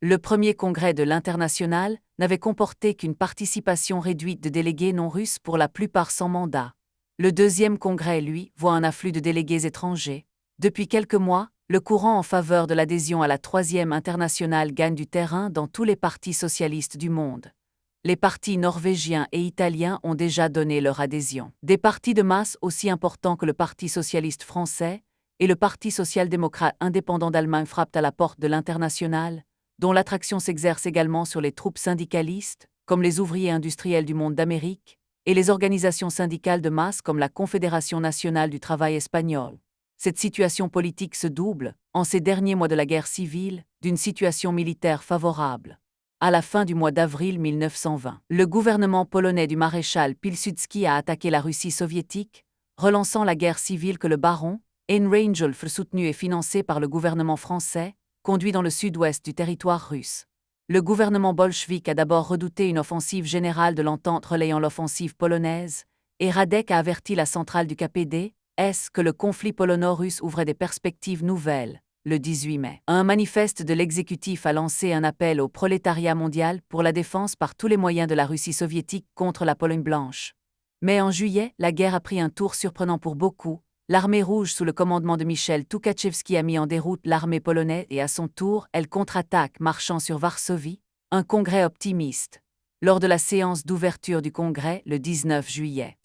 Le premier congrès de l'Internationale n'avait comporté qu'une participation réduite de délégués non russes pour la plupart sans mandat. Le deuxième congrès, lui, voit un afflux de délégués étrangers. Depuis quelques mois, le courant en faveur de l'adhésion à la Troisième Internationale gagne du terrain dans tous les partis socialistes du monde. Les partis norvégiens et italiens ont déjà donné leur adhésion. Des partis de masse aussi importants que le Parti socialiste français et le Parti social-démocrate indépendant d'Allemagne frappent à la porte de l'Internationale, dont l'attraction s'exerce également sur les troupes syndicalistes, comme les ouvriers industriels du monde d'Amérique, et les organisations syndicales de masse comme la Confédération nationale du travail espagnole. Cette situation politique se double, en ces derniers mois de la guerre civile, d'une situation militaire favorable. À la fin du mois d'avril 1920, le gouvernement polonais du maréchal Pilsudski a attaqué la Russie soviétique, relançant la guerre civile que le baron Heinrich soutenu et financé par le gouvernement français, conduit dans le sud-ouest du territoire russe. Le gouvernement bolchevique a d'abord redouté une offensive générale de l'entente relayant l'offensive polonaise, et Radek a averti la centrale du KPD, que le conflit polono-russe ouvrait des perspectives nouvelles. Le 18 mai, un manifeste de l'exécutif a lancé un appel au prolétariat mondial pour la défense par tous les moyens de la Russie soviétique contre la Pologne blanche. Mais en juillet, la guerre a pris un tour surprenant pour beaucoup. L'armée rouge sous le commandement de Michel Tukhachevski a mis en déroute l'armée polonaise et à son tour, elle contre-attaque marchant sur Varsovie, un congrès optimiste. Lors de la séance d'ouverture du congrès, le 19 juillet,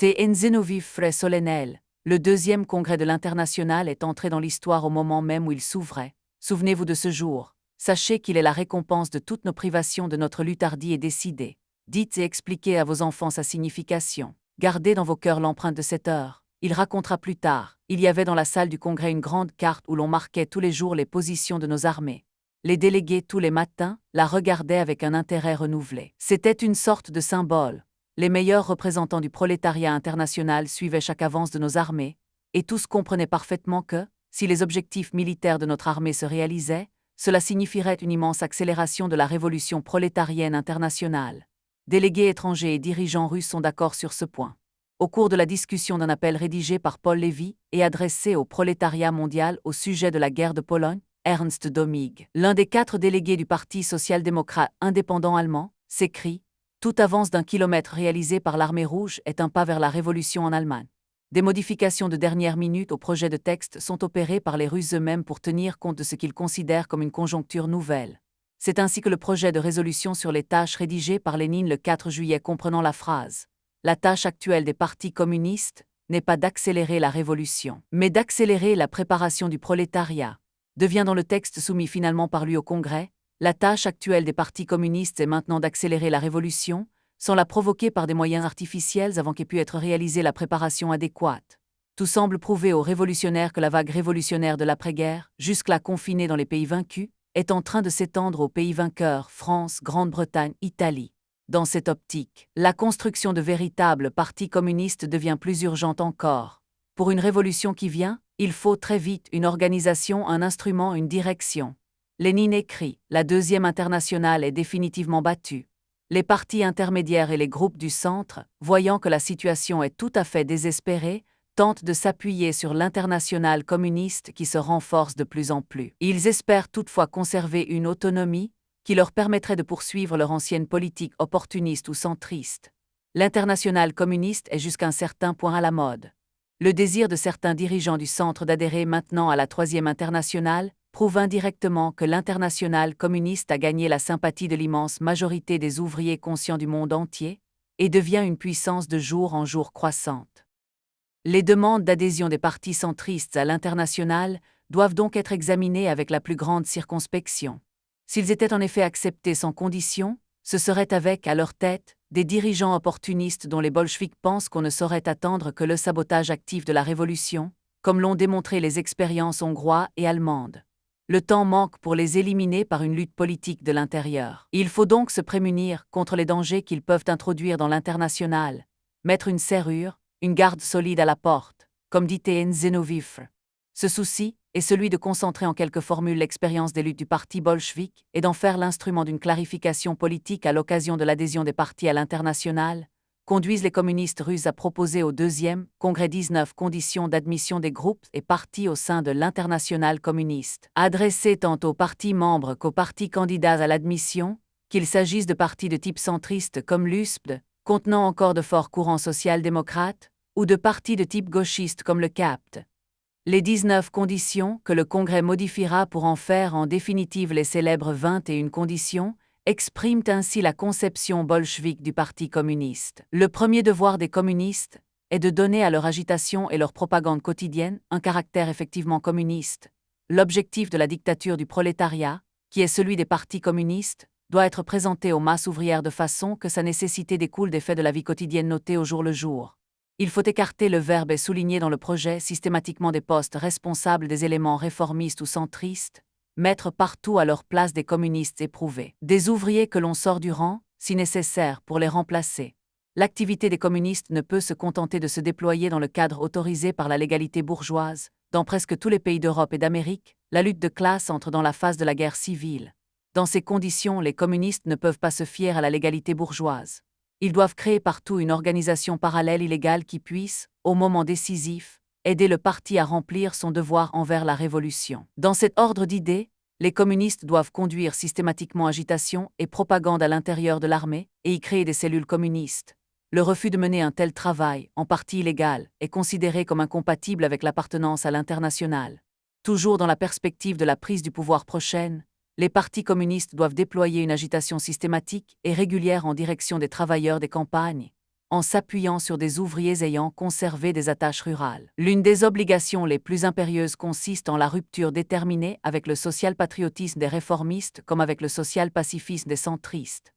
frais solennel, le deuxième congrès de l'Internationale est entré dans l'histoire au moment même où il s'ouvrait. Souvenez-vous de ce jour. Sachez qu'il est la récompense de toutes nos privations de notre lutte hardie et décidée. Dites et expliquez à vos enfants sa signification. Gardez dans vos cœurs l'empreinte de cette heure. Il racontera plus tard, il y avait dans la salle du congrès une grande carte où l'on marquait tous les jours les positions de nos armées. Les délégués tous les matins la regardaient avec un intérêt renouvelé. C'était une sorte de symbole. Les meilleurs représentants du prolétariat international suivaient chaque avance de nos armées, et tous comprenaient parfaitement que, si les objectifs militaires de notre armée se réalisaient, cela signifierait une immense accélération de la révolution prolétarienne internationale. Délégués étrangers et dirigeants russes sont d'accord sur ce point. Au cours de la discussion d'un appel rédigé par Paul Lévy et adressé au prolétariat mondial au sujet de la guerre de Pologne, Ernst Domig, l'un des 4 délégués du Parti social-démocrate indépendant allemand, s'écrie « Toute avance d'1 kilomètre réalisée par l'armée rouge est un pas vers la révolution en Allemagne. Des modifications de dernière minute au projet de texte sont opérées par les Russes eux-mêmes pour tenir compte de ce qu'ils considèrent comme une conjoncture nouvelle. C'est ainsi que le projet de résolution sur les tâches rédigé par Lénine le 4 juillet comprenant la phrase « La tâche actuelle des partis communistes n'est pas d'accélérer la révolution, mais d'accélérer la préparation du prolétariat », devient dans le texte soumis finalement par lui au Congrès. La tâche actuelle des partis communistes est maintenant d'accélérer la révolution, sans la provoquer par des moyens artificiels avant qu'ait pu être réalisée la préparation adéquate. Tout semble prouver aux révolutionnaires que la vague révolutionnaire de l'après-guerre, jusque-là confinée dans les pays vaincus, est en train de s'étendre aux pays vainqueurs, France, Grande-Bretagne, Italie. Dans cette optique, la construction de véritables partis communistes devient plus urgente encore. Pour une révolution qui vient, il faut très vite une organisation, un instrument, une direction. Lénine écrit « La deuxième internationale est définitivement battue. Les partis intermédiaires et les groupes du centre, voyant que la situation est tout à fait désespérée, tentent de s'appuyer sur l'internationale communiste qui se renforce de plus en plus. Ils espèrent toutefois conserver une autonomie qui leur permettrait de poursuivre leur ancienne politique opportuniste ou centriste. L'internationale communiste est jusqu'à un certain point à la mode. Le désir de certains dirigeants du centre d'adhérer maintenant à la Troisième Internationale prouve indirectement que l'internationale communiste a gagné la sympathie de l'immense majorité des ouvriers conscients du monde entier et devient une puissance de jour en jour croissante. Les demandes d'adhésion des partis centristes à l'internationale doivent donc être examinées avec la plus grande circonspection. S'ils étaient en effet acceptés sans condition, ce serait avec, à leur tête, des dirigeants opportunistes dont les bolcheviks pensent qu'on ne saurait attendre que le sabotage actif de la révolution, comme l'ont démontré les expériences hongroises et allemandes. Le temps manque pour les éliminer par une lutte politique de l'intérieur. Il faut donc se prémunir contre les dangers qu'ils peuvent introduire dans l'internationale, mettre une serrure, une garde solide à la porte, comme dit T.N. Zinoviev. Ce souci est celui de concentrer en quelques formules l'expérience des luttes du parti bolchevique et d'en faire l'instrument d'une clarification politique à l'occasion de l'adhésion des partis à l'internationale, conduisent les communistes russes à proposer au deuxième congrès 19 conditions d'admission des groupes et partis au sein de l'Internationale communiste, adressées tant aux partis membres qu'aux partis candidats à l'admission, qu'il s'agisse de partis de type centriste comme l'USPD, contenant encore de forts courants social-démocrates, ou de partis de type gauchiste comme le CAPT. Les 19 conditions, que le Congrès modifiera pour en faire en définitive les célèbres 21 conditions, expriment ainsi la conception bolchevique du Parti communiste. Le premier devoir des communistes est de donner à leur agitation et leur propagande quotidienne un caractère effectivement communiste. L'objectif de la dictature du prolétariat, qui est celui des partis communistes, doit être présenté aux masses ouvrières de façon que sa nécessité découle des faits de la vie quotidienne notés au jour le jour. Il faut écarter le verbe et souligner dans le projet systématiquement des postes responsables des éléments réformistes ou centristes, mettre partout à leur place des communistes éprouvés, des ouvriers que l'on sort du rang, si nécessaire, pour les remplacer. L'activité des communistes ne peut se contenter de se déployer dans le cadre autorisé par la légalité bourgeoise. Dans presque tous les pays d'Europe et d'Amérique, la lutte de classe entre dans la phase de la guerre civile. Dans ces conditions, les communistes ne peuvent pas se fier à la légalité bourgeoise. Ils doivent créer partout une organisation parallèle illégale qui puisse, au moment décisif, aider le parti à remplir son devoir envers la révolution. Dans cet ordre d'idées, les communistes doivent conduire systématiquement agitation et propagande à l'intérieur de l'armée et y créer des cellules communistes. Le refus de mener un tel travail, en partie illégal, est considéré comme incompatible avec l'appartenance à l'international. Toujours dans la perspective de la prise du pouvoir prochaine, les partis communistes doivent déployer une agitation systématique et régulière en direction des travailleurs des campagnes, en s'appuyant sur des ouvriers ayant conservé des attaches rurales. L'une des obligations les plus impérieuses consiste en la rupture déterminée avec le social-patriotisme des réformistes comme avec le social-pacifisme des centristes.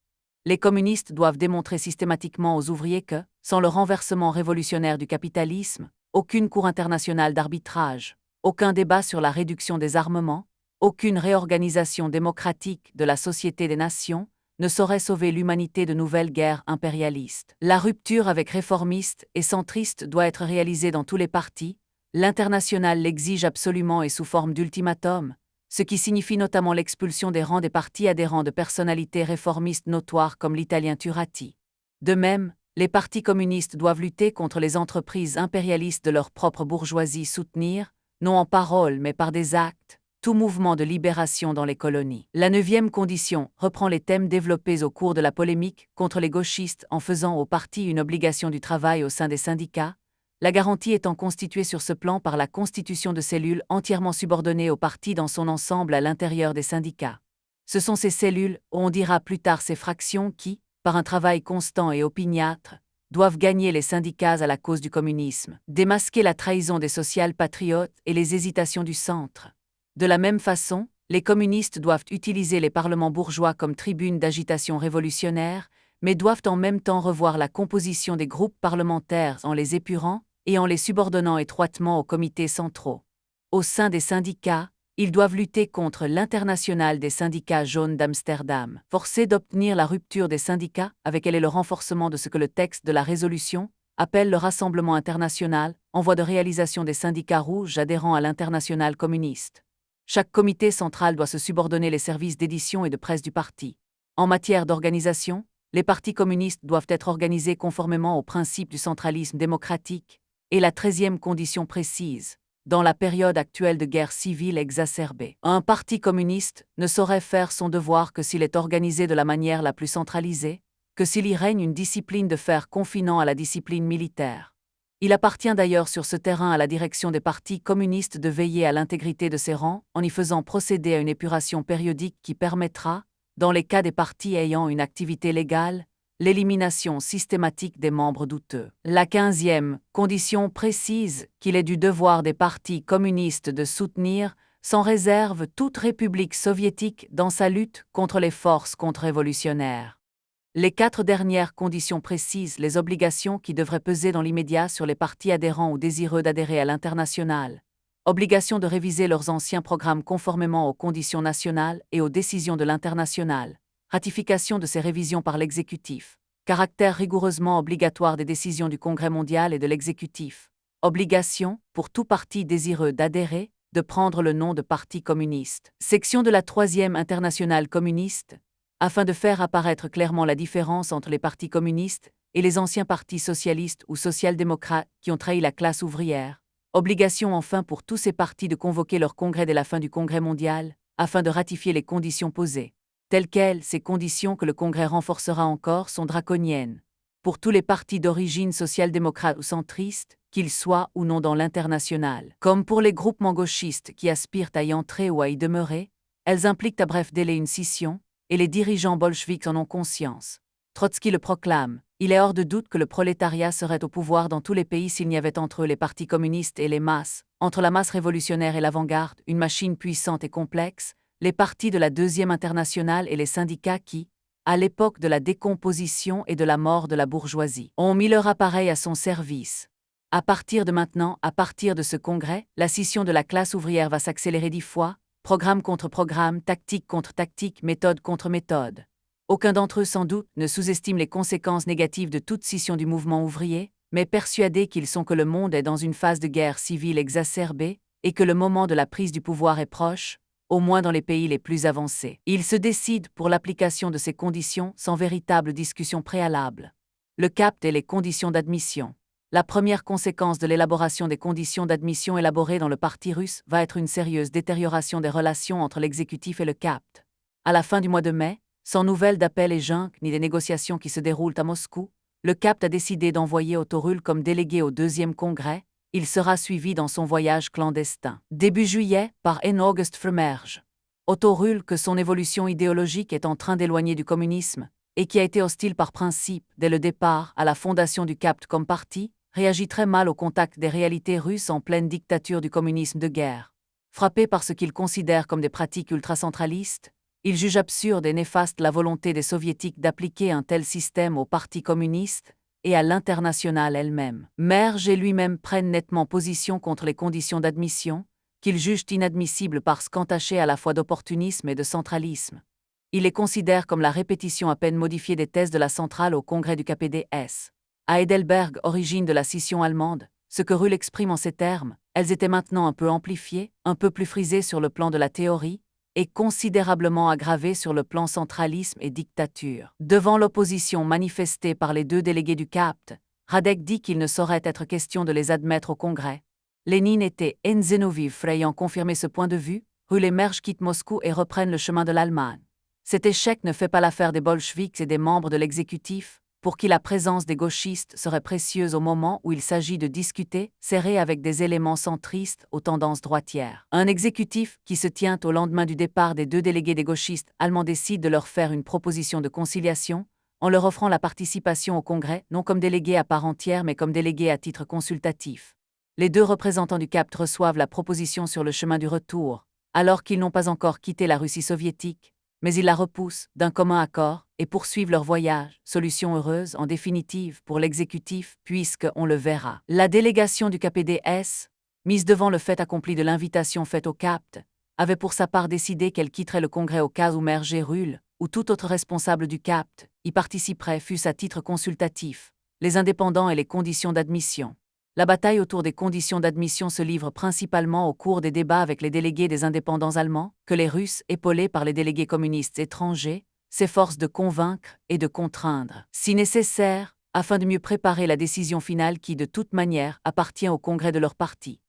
Les communistes doivent démontrer systématiquement aux ouvriers que, sans le renversement révolutionnaire du capitalisme, aucune cour internationale d'arbitrage, aucun débat sur la réduction des armements, aucune réorganisation démocratique de la société des nations ne saurait sauver l'humanité de nouvelles guerres impérialistes. La rupture avec réformistes et centristes doit être réalisée dans tous les partis, l'international l'exige absolument et sous forme d'ultimatum, ce qui signifie notamment l'expulsion des rangs des partis adhérents de personnalités réformistes notoires comme l'italien Turati. De même, les partis communistes doivent lutter contre les entreprises impérialistes de leur propre bourgeoisie, soutenir, non en parole mais par des actes, tout mouvement de libération dans les colonies. La 9e condition reprend les thèmes développés au cours de la polémique contre les gauchistes en faisant au parti une obligation du travail au sein des syndicats, la garantie étant constituée sur ce plan par la constitution de cellules entièrement subordonnées au parti dans son ensemble à l'intérieur des syndicats. Ce sont ces cellules, ou on dira plus tard ces fractions qui, par un travail constant et opiniâtre, doivent gagner les syndicats à la cause du communisme, démasquer la trahison des social-patriotes et les hésitations du centre. De la même façon, les communistes doivent utiliser les parlements bourgeois comme tribunes d'agitation révolutionnaire, mais doivent en même temps revoir la composition des groupes parlementaires en les épurant et en les subordonnant étroitement aux comités centraux. Au sein des syndicats, ils doivent lutter contre l'internationale des syndicats jaunes d'Amsterdam, forcés d'obtenir la rupture des syndicats avec elle et le renforcement de ce que le texte de la résolution appelle le Rassemblement international, en voie de réalisation des syndicats rouges adhérents à l'internationale communiste. Chaque comité central doit se subordonner les services d'édition et de presse du parti. En matière d'organisation, les partis communistes doivent être organisés conformément aux principes du centralisme démocratique, et la 13e condition précise, dans la période actuelle de guerre civile exacerbée, un parti communiste ne saurait faire son devoir que s'il est organisé de la manière la plus centralisée, que s'il y règne une discipline de fer confinant à la discipline militaire. Il appartient d'ailleurs sur ce terrain à la direction des partis communistes de veiller à l'intégrité de ses rangs en y faisant procéder à une épuration périodique qui permettra, dans les cas des partis ayant une activité légale, l'élimination systématique des membres douteux. La 15e condition précise qu'il est du devoir des partis communistes de soutenir, sans réserve, toute république soviétique dans sa lutte contre les forces contre-révolutionnaires. Les 4 dernières conditions précisent les obligations qui devraient peser dans l'immédiat sur les partis adhérents ou désireux d'adhérer à l'international. Obligation de réviser leurs anciens programmes conformément aux conditions nationales et aux décisions de l'international. Ratification de ces révisions par l'exécutif. Caractère rigoureusement obligatoire des décisions du Congrès mondial et de l'exécutif. Obligation, pour tout parti désireux d'adhérer, de prendre le nom de parti communiste. Section de la 3e internationale communiste. Afin de faire apparaître clairement la différence entre les partis communistes et les anciens partis socialistes ou social-démocrates qui ont trahi la classe ouvrière. Obligation enfin pour tous ces partis de convoquer leur congrès dès la fin du congrès mondial, afin de ratifier les conditions posées. Telles quelles, ces conditions que le congrès renforcera encore sont draconiennes. Pour tous les partis d'origine social-démocrate ou centriste, qu'ils soient ou non dans l'international. Comme pour les groupements gauchistes qui aspirent à y entrer ou à y demeurer, elles impliquent à bref délai une scission, et les dirigeants bolcheviks en ont conscience. Trotsky le proclame, il est hors de doute que le prolétariat serait au pouvoir dans tous les pays s'il n'y avait entre eux les partis communistes et les masses, entre la masse révolutionnaire et l'avant-garde, une machine puissante et complexe, les partis de la Deuxième Internationale et les syndicats qui, à l'époque de la décomposition et de la mort de la bourgeoisie, ont mis leur appareil à son service. À partir de maintenant, à partir de ce congrès, la scission de la classe ouvrière va s'accélérer 10 fois, programme contre programme, tactique contre tactique, méthode contre méthode. Aucun d'entre eux, sans doute, ne sous-estime les conséquences négatives de toute scission du mouvement ouvrier, mais persuadés qu'ils sont que le monde est dans une phase de guerre civile exacerbée et que le moment de la prise du pouvoir est proche, au moins dans les pays les plus avancés. Ils se décident pour l'application de ces conditions sans véritable discussion préalable. Le CAPT et les conditions d'admission. La première conséquence de l'élaboration des conditions d'admission élaborées dans le parti russe va être une sérieuse détérioration des relations entre l'exécutif et le CAPT. À la fin du mois de mai, sans nouvelles d'appels et junques ni des négociations qui se déroulent à Moscou, le CAPT a décidé d'envoyer Autorul comme délégué au deuxième congrès. Il sera suivi dans son voyage clandestin. Début juillet, par N. August Fremerge. Autorul, que son évolution idéologique est en train d'éloigner du communisme, et qui a été hostile par principe, dès le départ, à la fondation du CAPT comme parti, réagit très mal au contact des réalités russes en pleine dictature du communisme de guerre. Frappé par ce qu'il considère comme des pratiques ultracentralistes, il juge absurde et néfaste la volonté des soviétiques d'appliquer un tel système au parti communiste et à l'internationale elle-même. Merge et lui-même prennent nettement position contre les conditions d'admission, qu'ils jugent inadmissibles parce qu'entachées à la fois d'opportunisme et de centralisme. Il les considère comme la répétition à peine modifiée des thèses de la centrale au congrès du KPDS. À Heidelberg, origine de la scission allemande, ce que Ruhl exprime en ces termes, elles étaient maintenant un peu amplifiées, un peu plus frisées sur le plan de la théorie, et considérablement aggravées sur le plan centralisme et dictature. Devant l'opposition manifestée par les deux délégués du CAPT, Radek dit qu'il ne saurait être question de les admettre au Congrès. Lénine et Enzenoviv ayant confirmé ce point de vue, Ruhl et Merge quittent Moscou et reprennent le chemin de l'Allemagne. Cet échec ne fait pas l'affaire des bolcheviks et des membres de l'exécutif, pour qui la présence des gauchistes serait précieuse au moment où il s'agit de discuter, serré avec des éléments centristes aux tendances droitières. Un exécutif qui se tient au lendemain du départ des deux délégués des gauchistes allemands décide de leur faire une proposition de conciliation, en leur offrant la participation au Congrès, non comme délégués à part entière mais comme délégués à titre consultatif. Les deux représentants du CAPT reçoivent la proposition sur le chemin du retour, alors qu'ils n'ont pas encore quitté la Russie soviétique, mais ils la repoussent, d'un commun accord, et poursuivent leur voyage, solution heureuse en définitive pour l'exécutif, puisque, on le verra, la délégation du KPDS, mise devant le fait accompli de l'invitation faite au CAPT, avait pour sa part décidé qu'elle quitterait le Congrès au cas où Merge et Ruhl, ou tout autre responsable du CAPT, y participerait fût-ce à titre consultatif, les indépendants et les conditions d'admission. La bataille autour des conditions d'admission se livre principalement au cours des débats avec les délégués des indépendants allemands, que les Russes, épaulés par les délégués communistes étrangers, s'efforcent de convaincre et de contraindre, si nécessaire, afin de mieux préparer la décision finale qui, de toute manière, appartient au congrès de leur parti.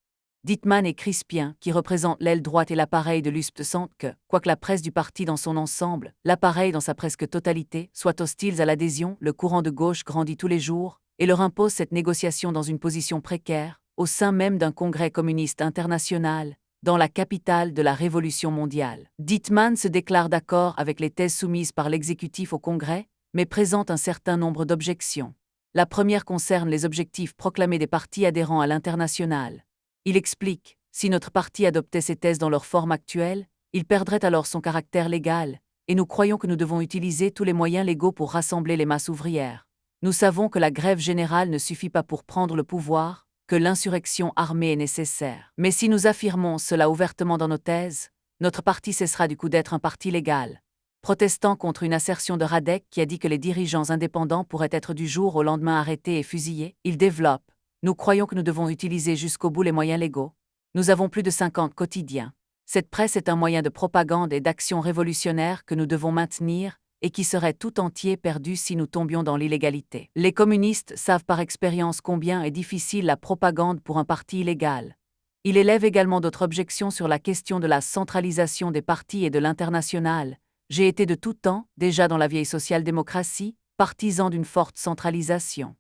Dittmann et Crispien, qui représentent l'aile droite et l'appareil de l'USP, sentent que, quoique la presse du parti dans son ensemble, l'appareil dans sa presque totalité, soient hostiles à l'adhésion, le courant de gauche grandit tous les jours, et leur impose cette négociation dans une position précaire, au sein même d'un congrès communiste international, dans la capitale de la révolution mondiale. Dittmann se déclare d'accord avec les thèses soumises par l'exécutif au congrès, mais présente un certain nombre d'objections. La première concerne les objectifs proclamés des partis adhérents à l'international. Il explique, si notre parti adoptait ces thèses dans leur forme actuelle, il perdrait alors son caractère légal, et nous croyons que nous devons utiliser tous les moyens légaux pour rassembler les masses ouvrières. Nous savons que la grève générale ne suffit pas pour prendre le pouvoir, que l'insurrection armée est nécessaire. Mais si nous affirmons cela ouvertement dans nos thèses, notre parti cessera du coup d'être un parti légal. Protestant contre une assertion de Radek qui a dit que les dirigeants indépendants pourraient être du jour au lendemain arrêtés et fusillés, il développe. Nous croyons que nous devons utiliser jusqu'au bout les moyens légaux. Nous avons plus de 50 quotidiens. Cette presse est un moyen de propagande et d'action révolutionnaire que nous devons maintenir, et qui serait tout entier perdu si nous tombions dans l'illégalité. Les communistes savent par expérience combien est difficile la propagande pour un parti illégal. Il élève également d'autres objections sur la question de la centralisation des partis et de l'international. J'ai été de tout temps, déjà dans la vieille social-démocratie, partisan d'une forte centralisation.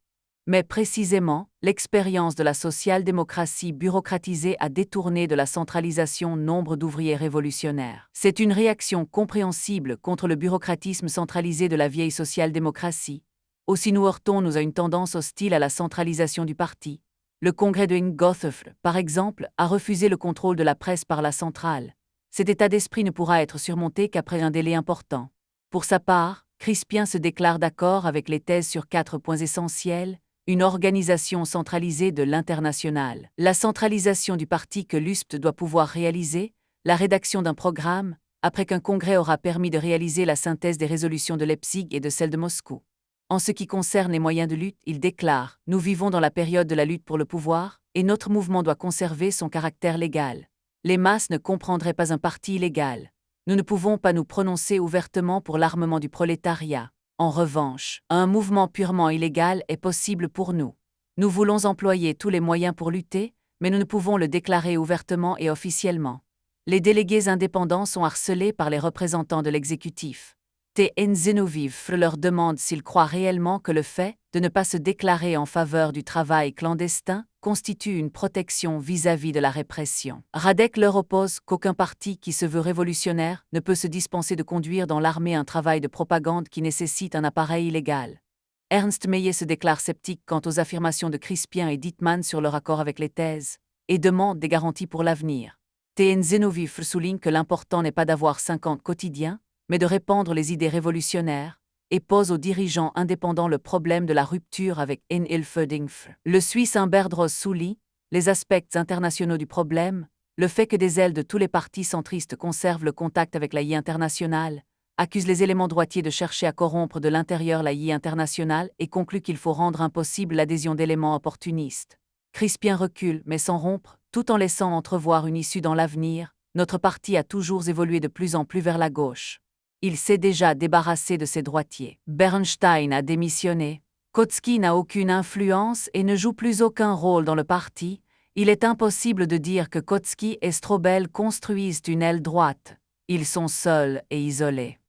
Mais précisément, l'expérience de la social-démocratie bureaucratisée a détourné de la centralisation nombre d'ouvriers révolutionnaires. C'est une réaction compréhensible contre le bureaucratisme centralisé de la vieille social-démocratie. Aussi nous heurtons-nous à une tendance hostile à la centralisation du parti. Le congrès de Ingolstadt, par exemple, a refusé le contrôle de la presse par la centrale. Cet état d'esprit ne pourra être surmonté qu'après un délai important. Pour sa part, Crispien se déclare d'accord avec les thèses sur 4 points essentiels. Une organisation centralisée de l'international, la centralisation du parti que l'USPT doit pouvoir réaliser, la rédaction d'un programme, après qu'un congrès aura permis de réaliser la synthèse des résolutions de Leipzig et de celles de Moscou. En ce qui concerne les moyens de lutte, il déclare « Nous vivons dans la période de la lutte pour le pouvoir, et notre mouvement doit conserver son caractère légal. Les masses ne comprendraient pas un parti illégal. Nous ne pouvons pas nous prononcer ouvertement pour l'armement du prolétariat. En revanche, un mouvement purement illégal est possible pour nous. Nous voulons employer tous les moyens pour lutter, mais nous ne pouvons le déclarer ouvertement et officiellement. Les délégués indépendants sont harcelés par les représentants de l'exécutif. TN Zenoviv leur demande s'ils croient réellement que le fait de ne pas se déclarer en faveur du travail clandestin constitue une protection vis-à-vis de la répression. Radek leur oppose qu'aucun parti qui se veut révolutionnaire ne peut se dispenser de conduire dans l'armée un travail de propagande qui nécessite un appareil illégal. Ernst Meyer se déclare sceptique quant aux affirmations de Crispien et Dittmann sur leur accord avec les thèses, et demande des garanties pour l'avenir. TN Zenoviv souligne que l'important n'est pas d'avoir 50 quotidiens, mais de répandre les idées révolutionnaires, et pose aux dirigeants indépendants le problème de la rupture avec N-Ilfödingf. Le Suisse Humbert Droz souligne les aspects internationaux du problème, le fait que des ailes de tous les partis centristes conservent le contact avec la I internationale, accuse les éléments droitiers de chercher à corrompre de l'intérieur la I internationale et conclut qu'il faut rendre impossible l'adhésion d'éléments opportunistes. Crispien recule, mais sans rompre, tout en laissant entrevoir une issue dans l'avenir. Notre parti a toujours évolué de plus en plus vers la gauche. Il s'est déjà débarrassé de ses droitiers. Bernstein a démissionné. Kautsky n'a aucune influence et ne joue plus aucun rôle dans le parti. Il est impossible de dire que Kautsky et Strobel construisent une aile droite. Ils sont seuls et isolés.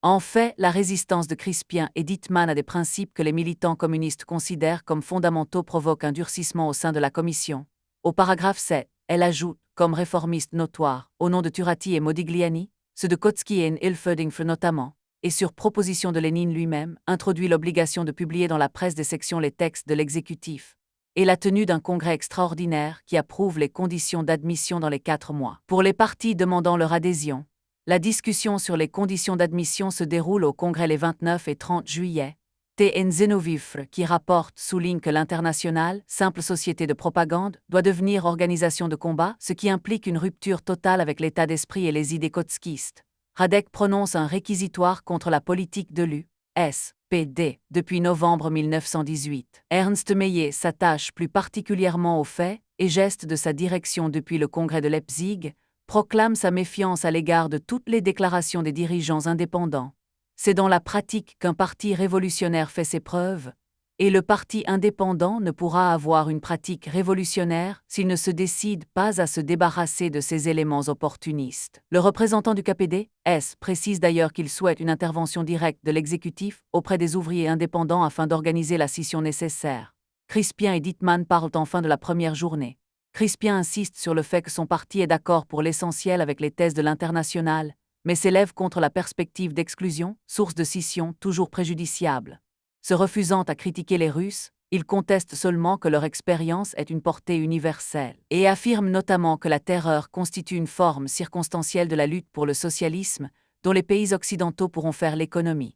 En fait, la résistance de Crispien et Dittmann à des principes que les militants communistes considèrent comme fondamentaux provoque un durcissement au sein de la commission. Au paragraphe 7, elle ajoute, comme réformistes notoires, au nom de Turati et Modigliani, ceux de Kautsky et Ilfödingf notamment, et sur proposition de Lénine lui-même, introduit l'obligation de publier dans la presse des sections les textes de l'exécutif, et la tenue d'un congrès extraordinaire qui approuve les conditions d'admission dans les 4 mois. Pour les partis demandant leur adhésion, la discussion sur les conditions d'admission se déroule au congrès les 29 et 30 juillet. TN Zenoviv, qui rapporte, souligne que l'international, simple société de propagande, doit devenir organisation de combat, ce qui implique une rupture totale avec l'état d'esprit et les idées kotskistes. Radek prononce un réquisitoire contre la politique de l'USPD depuis novembre 1918. Ernst Meyer s'attache plus particulièrement aux faits et gestes de sa direction depuis le congrès de Leipzig, proclame sa méfiance à l'égard de toutes les déclarations des dirigeants indépendants. C'est dans la pratique qu'un parti révolutionnaire fait ses preuves, et le parti indépendant ne pourra avoir une pratique révolutionnaire s'il ne se décide pas à se débarrasser de ces éléments opportunistes. Le représentant du KPD-S précise d'ailleurs qu'il souhaite une intervention directe de l'exécutif auprès des ouvriers indépendants afin d'organiser la scission nécessaire. Crispien et Dittmann parlent enfin de la première journée. Crispien insiste sur le fait que son parti est d'accord pour l'essentiel avec les thèses de l'international, mais s'élève contre la perspective d'exclusion, source de scission toujours préjudiciable. Se refusant à critiquer les Russes, il conteste seulement que leur expérience ait une portée universelle, et affirme notamment que la terreur constitue une forme circonstancielle de la lutte pour le socialisme, dont les pays occidentaux pourront faire l'économie.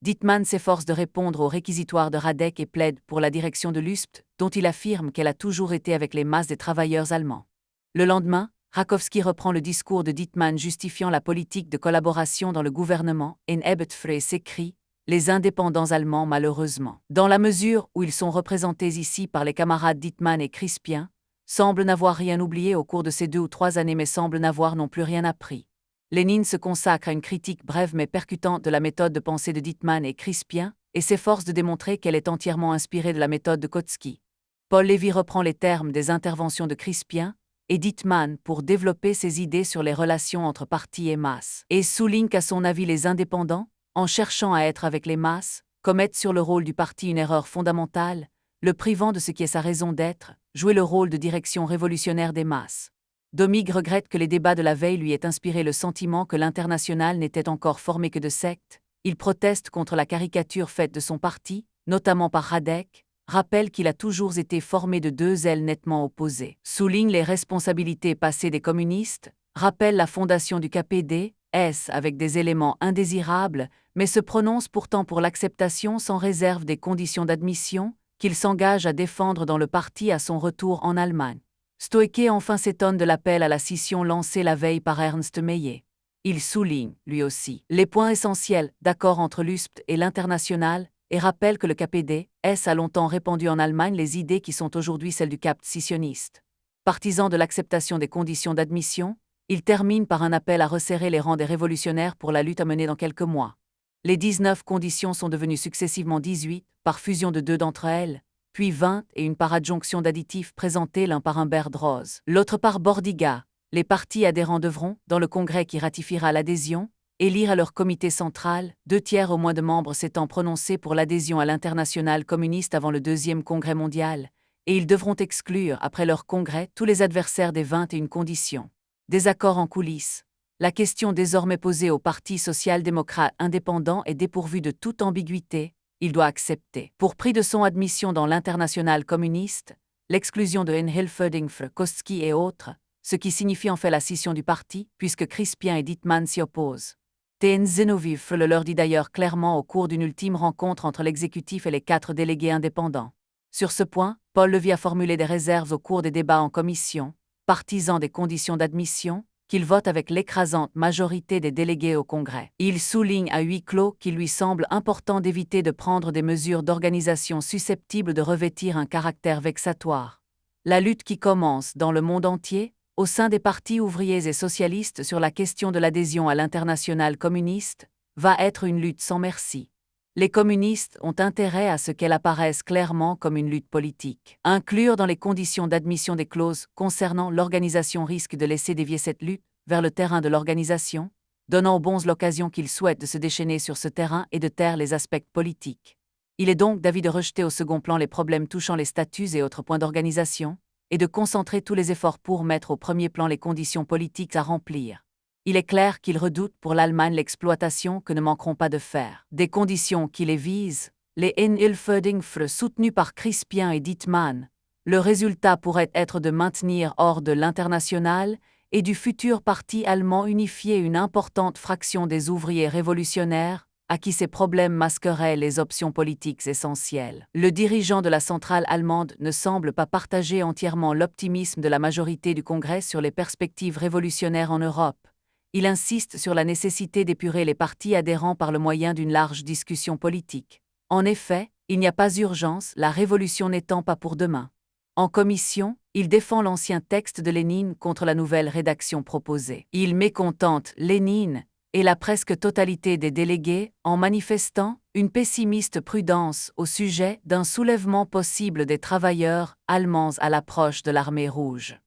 Dittmann s'efforce de répondre au réquisitoire de Radek et plaide pour la direction de l'USPT, dont il affirme qu'elle a toujours été avec les masses des travailleurs allemands. Le lendemain, Rakowski reprend le discours de Dittmann justifiant la politique de collaboration dans le gouvernement et Ebetfrey s'écrie « Les indépendants allemands malheureusement, dans la mesure où ils sont représentés ici par les camarades Dittmann et Crispien, semblent n'avoir rien oublié au cours de ces 2 ou 3 années mais semblent n'avoir non plus rien appris. Lénine se consacre à une critique brève mais percutante de la méthode de pensée de Dittmann et Crispien, et s'efforce de démontrer qu'elle est entièrement inspirée de la méthode de Kautsky. Paul Lévy reprend les termes des interventions de Crispien et Dittmann pour développer ses idées sur les relations entre parti et masse, et souligne qu'à son avis les indépendants, en cherchant à être avec les masses, commettent sur le rôle du parti une erreur fondamentale, le privant de ce qui est sa raison d'être, jouer le rôle de direction révolutionnaire des masses. Domig regrette que les débats de la veille lui aient inspiré le sentiment que l'Internationale n'était encore formé que de sectes. Il proteste contre la caricature faite de son parti, notamment par Radek, rappelle qu'il a toujours été formé de deux ailes nettement opposées, souligne les responsabilités passées des communistes, rappelle la fondation du KPD-S avec des éléments indésirables, mais se prononce pourtant pour l'acceptation sans réserve des conditions d'admission qu'il s'engage à défendre dans le parti à son retour en Allemagne. Stoeke enfin s'étonne de l'appel à la scission lancé la veille par Ernst Mayet. Il souligne, lui aussi, les points essentiels d'accord entre l'USPT et l'Internationale et rappelle que le KPD-S a longtemps répandu en Allemagne les idées qui sont aujourd'hui celles du Pacte scissionniste. Partisan de l'acceptation des conditions d'admission, il termine par un appel à resserrer les rangs des révolutionnaires pour la lutte à mener dans quelques mois. Les 19 conditions sont devenues successivement 18, par fusion de 2 d'entre elles, puis 20 et une par adjonction d'additifs présentés l'un par Humbert Droz, l'autre par Bordiga. Les partis adhérents devront, dans le congrès qui ratifiera l'adhésion, élire à leur comité central 2/3 au moins de membres s'étant prononcés pour l'adhésion à l'Internationale communiste avant le deuxième congrès mondial, et ils devront exclure, après leur congrès, tous les adversaires des 21 conditions. Désaccord en coulisses. La question désormais posée au Parti social-démocrate indépendant est dépourvue de toute ambiguïté. Il doit accepter, pour prix de son admission dans l'Internationale communiste, l'exclusion de Enhilferdingfre, Kautsky et autres, ce qui signifie en fait la scission du parti, puisque Crispien et Dittmann s'y opposent. Zenoviv le leur dit d'ailleurs clairement au cours d'une ultime rencontre entre l'exécutif et les 4 délégués indépendants. Sur ce point, Paul Lévy a formulé des réserves au cours des débats en commission, partisan des conditions d'admission, qu'il vote avec l'écrasante majorité des délégués au Congrès. Il souligne à huis clos qu'il lui semble important d'éviter de prendre des mesures d'organisation susceptibles de revêtir un caractère vexatoire. La lutte qui commence dans le monde entier, au sein des partis ouvriers et socialistes sur la question de l'adhésion à l'Internationale communiste, va être une lutte sans merci. Les communistes ont intérêt à ce qu'elle apparaisse clairement comme une lutte politique. Inclure dans les conditions d'admission des clauses concernant l'organisation risque de laisser dévier cette lutte vers le terrain de l'organisation, donnant aux bons l'occasion qu'ils souhaitent de se déchaîner sur ce terrain et de taire les aspects politiques. Il est donc d'avis de rejeter au second plan les problèmes touchant les statuts et autres points d'organisation, et de concentrer tous les efforts pour mettre au premier plan les conditions politiques à remplir. Il est clair qu'il redoute pour l'Allemagne l'exploitation que ne manqueront pas de faire des conditions qui les visent, les Enhilferdingfre soutenus par Crispien et Dittmann. Le résultat pourrait être de maintenir hors de l'Internationale et du futur parti allemand unifié une importante fraction des ouvriers révolutionnaires, à qui ces problèmes masqueraient les options politiques essentielles. Le dirigeant de la centrale allemande ne semble pas partager entièrement l'optimisme de la majorité du Congrès sur les perspectives révolutionnaires en Europe. Il insiste sur la nécessité d'épurer les partis adhérents par le moyen d'une large discussion politique. En effet, il n'y a pas urgence, la révolution n'étant pas pour demain. En commission, il défend l'ancien texte de Lénine contre la nouvelle rédaction proposée. Il mécontente Lénine et la presque totalité des délégués en manifestant une pessimiste prudence au sujet d'un soulèvement possible des travailleurs allemands à l'approche de l'armée rouge.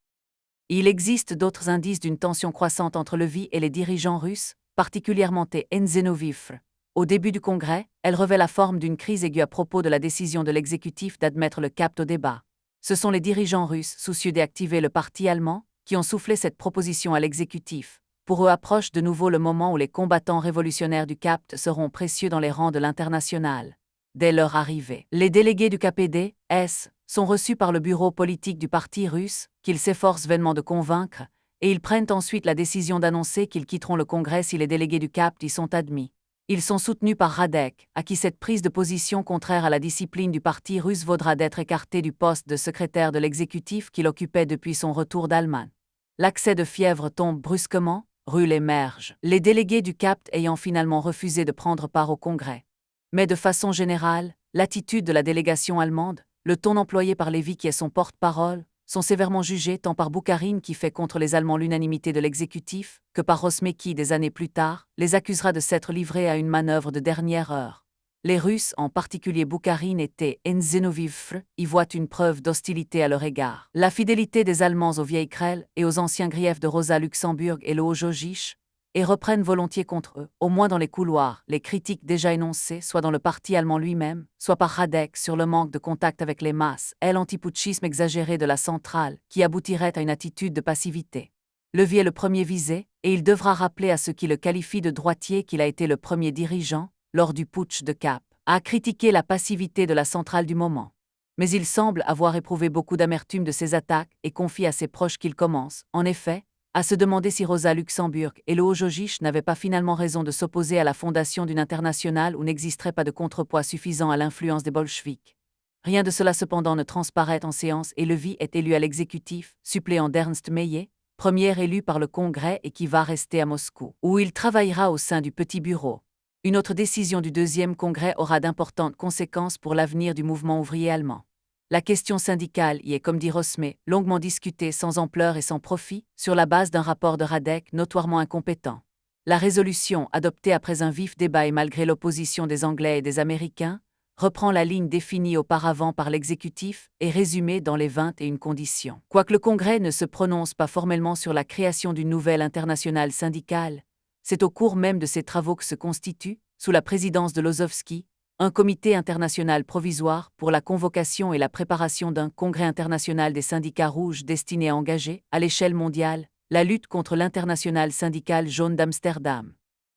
Il existe d'autres indices d'une tension croissante entre Lévy et les dirigeants russes, particulièrement Zenoviv. Au début du congrès, elle revêt la forme d'une crise aiguë à propos de la décision de l'exécutif d'admettre le Pacte au débat. Ce sont les dirigeants russes, soucieux d'activer le parti allemand, qui ont soufflé cette proposition à l'exécutif. Pour eux approche de nouveau le moment où les combattants révolutionnaires du Pacte seront précieux dans les rangs de l'Internationale. Dès leur arrivée, les délégués du KPD-S sont reçus par le bureau politique du parti russe, qu'ils s'efforcent vainement de convaincre, et ils prennent ensuite la décision d'annoncer qu'ils quitteront le Congrès si les délégués du Pacte y sont admis. Ils sont soutenus par Radek, à qui cette prise de position contraire à la discipline du parti russe vaudra d'être écarté du poste de secrétaire de l'exécutif qu'il occupait depuis son retour d'Allemagne. L'accès de fièvre tombe brusquement, Ruhl émerge, les délégués du Pacte ayant finalement refusé de prendre part au Congrès. Mais de façon générale, l'attitude de la délégation allemande, le ton employé par Lévy qui est son porte-parole, sont sévèrement jugés tant par Boukharine qui fait contre les Allemands l'unanimité de l'exécutif, que par Rosmet qui, des années plus tard, les accusera de s'être livrés à une manœuvre de dernière heure. Les Russes, en particulier Boukharine et Enzenovivfr, y voient une preuve d'hostilité à leur égard. La fidélité des Allemands aux vieilles querelles et aux anciens griefs de Rosa Luxembourg et Lojojich, et reprennent volontiers contre eux, au moins dans les couloirs, les critiques déjà énoncées, soit dans le parti allemand lui-même, soit par Radek sur le manque de contact avec les masses et l'antiputschisme exagéré de la centrale, qui aboutirait à une attitude de passivité. Levy est le premier visé, et il devra rappeler à ceux qui le qualifient de droitier qu'il a été le premier dirigeant, lors du putsch de Cap, à critiquer la passivité de la centrale du moment. Mais il semble avoir éprouvé beaucoup d'amertume de ces attaques et confie à ses proches qu'il commence, en effet, à se demander si Rosa Luxembourg et Lojojich n'avaient pas finalement raison de s'opposer à la fondation d'une internationale où n'existerait pas de contrepoids suffisant à l'influence des bolcheviks. Rien de cela cependant ne transparaît en séance et Levy est élu à l'exécutif, suppléant d'Ernst Meillet, premier élu par le Congrès et qui va rester à Moscou, où il travaillera au sein du Petit Bureau. Une autre décision du deuxième Congrès aura d'importantes conséquences pour l'avenir du mouvement ouvrier allemand. La question syndicale y est, comme dit Rosmet, longuement discutée sans ampleur et sans profit, sur la base d'un rapport de Radek notoirement incompétent. La résolution, adoptée après un vif débat et malgré l'opposition des Anglais et des Américains, reprend la ligne définie auparavant par l'exécutif et résumée dans les 21 conditions. Quoique le Congrès ne se prononce pas formellement sur la création d'une nouvelle internationale syndicale, c'est au cours même de ces travaux que se constitue, sous la présidence de Lozovski, un comité international provisoire pour la convocation et la préparation d'un congrès international des syndicats rouges destiné à engager, à l'échelle mondiale, la lutte contre l'internationale syndicale jaune d'Amsterdam.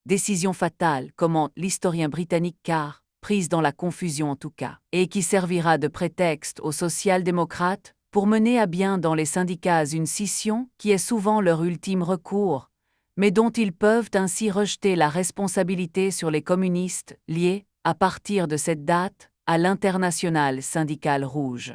Décision fatale, commente l'historien britannique Carr, prise dans la confusion en tout cas, et qui servira de prétexte aux social-démocrates pour mener à bien dans les syndicats une scission qui est souvent leur ultime recours, mais dont ils peuvent ainsi rejeter la responsabilité sur les communistes liés, à partir de cette date, à l'internationale syndicale rouge.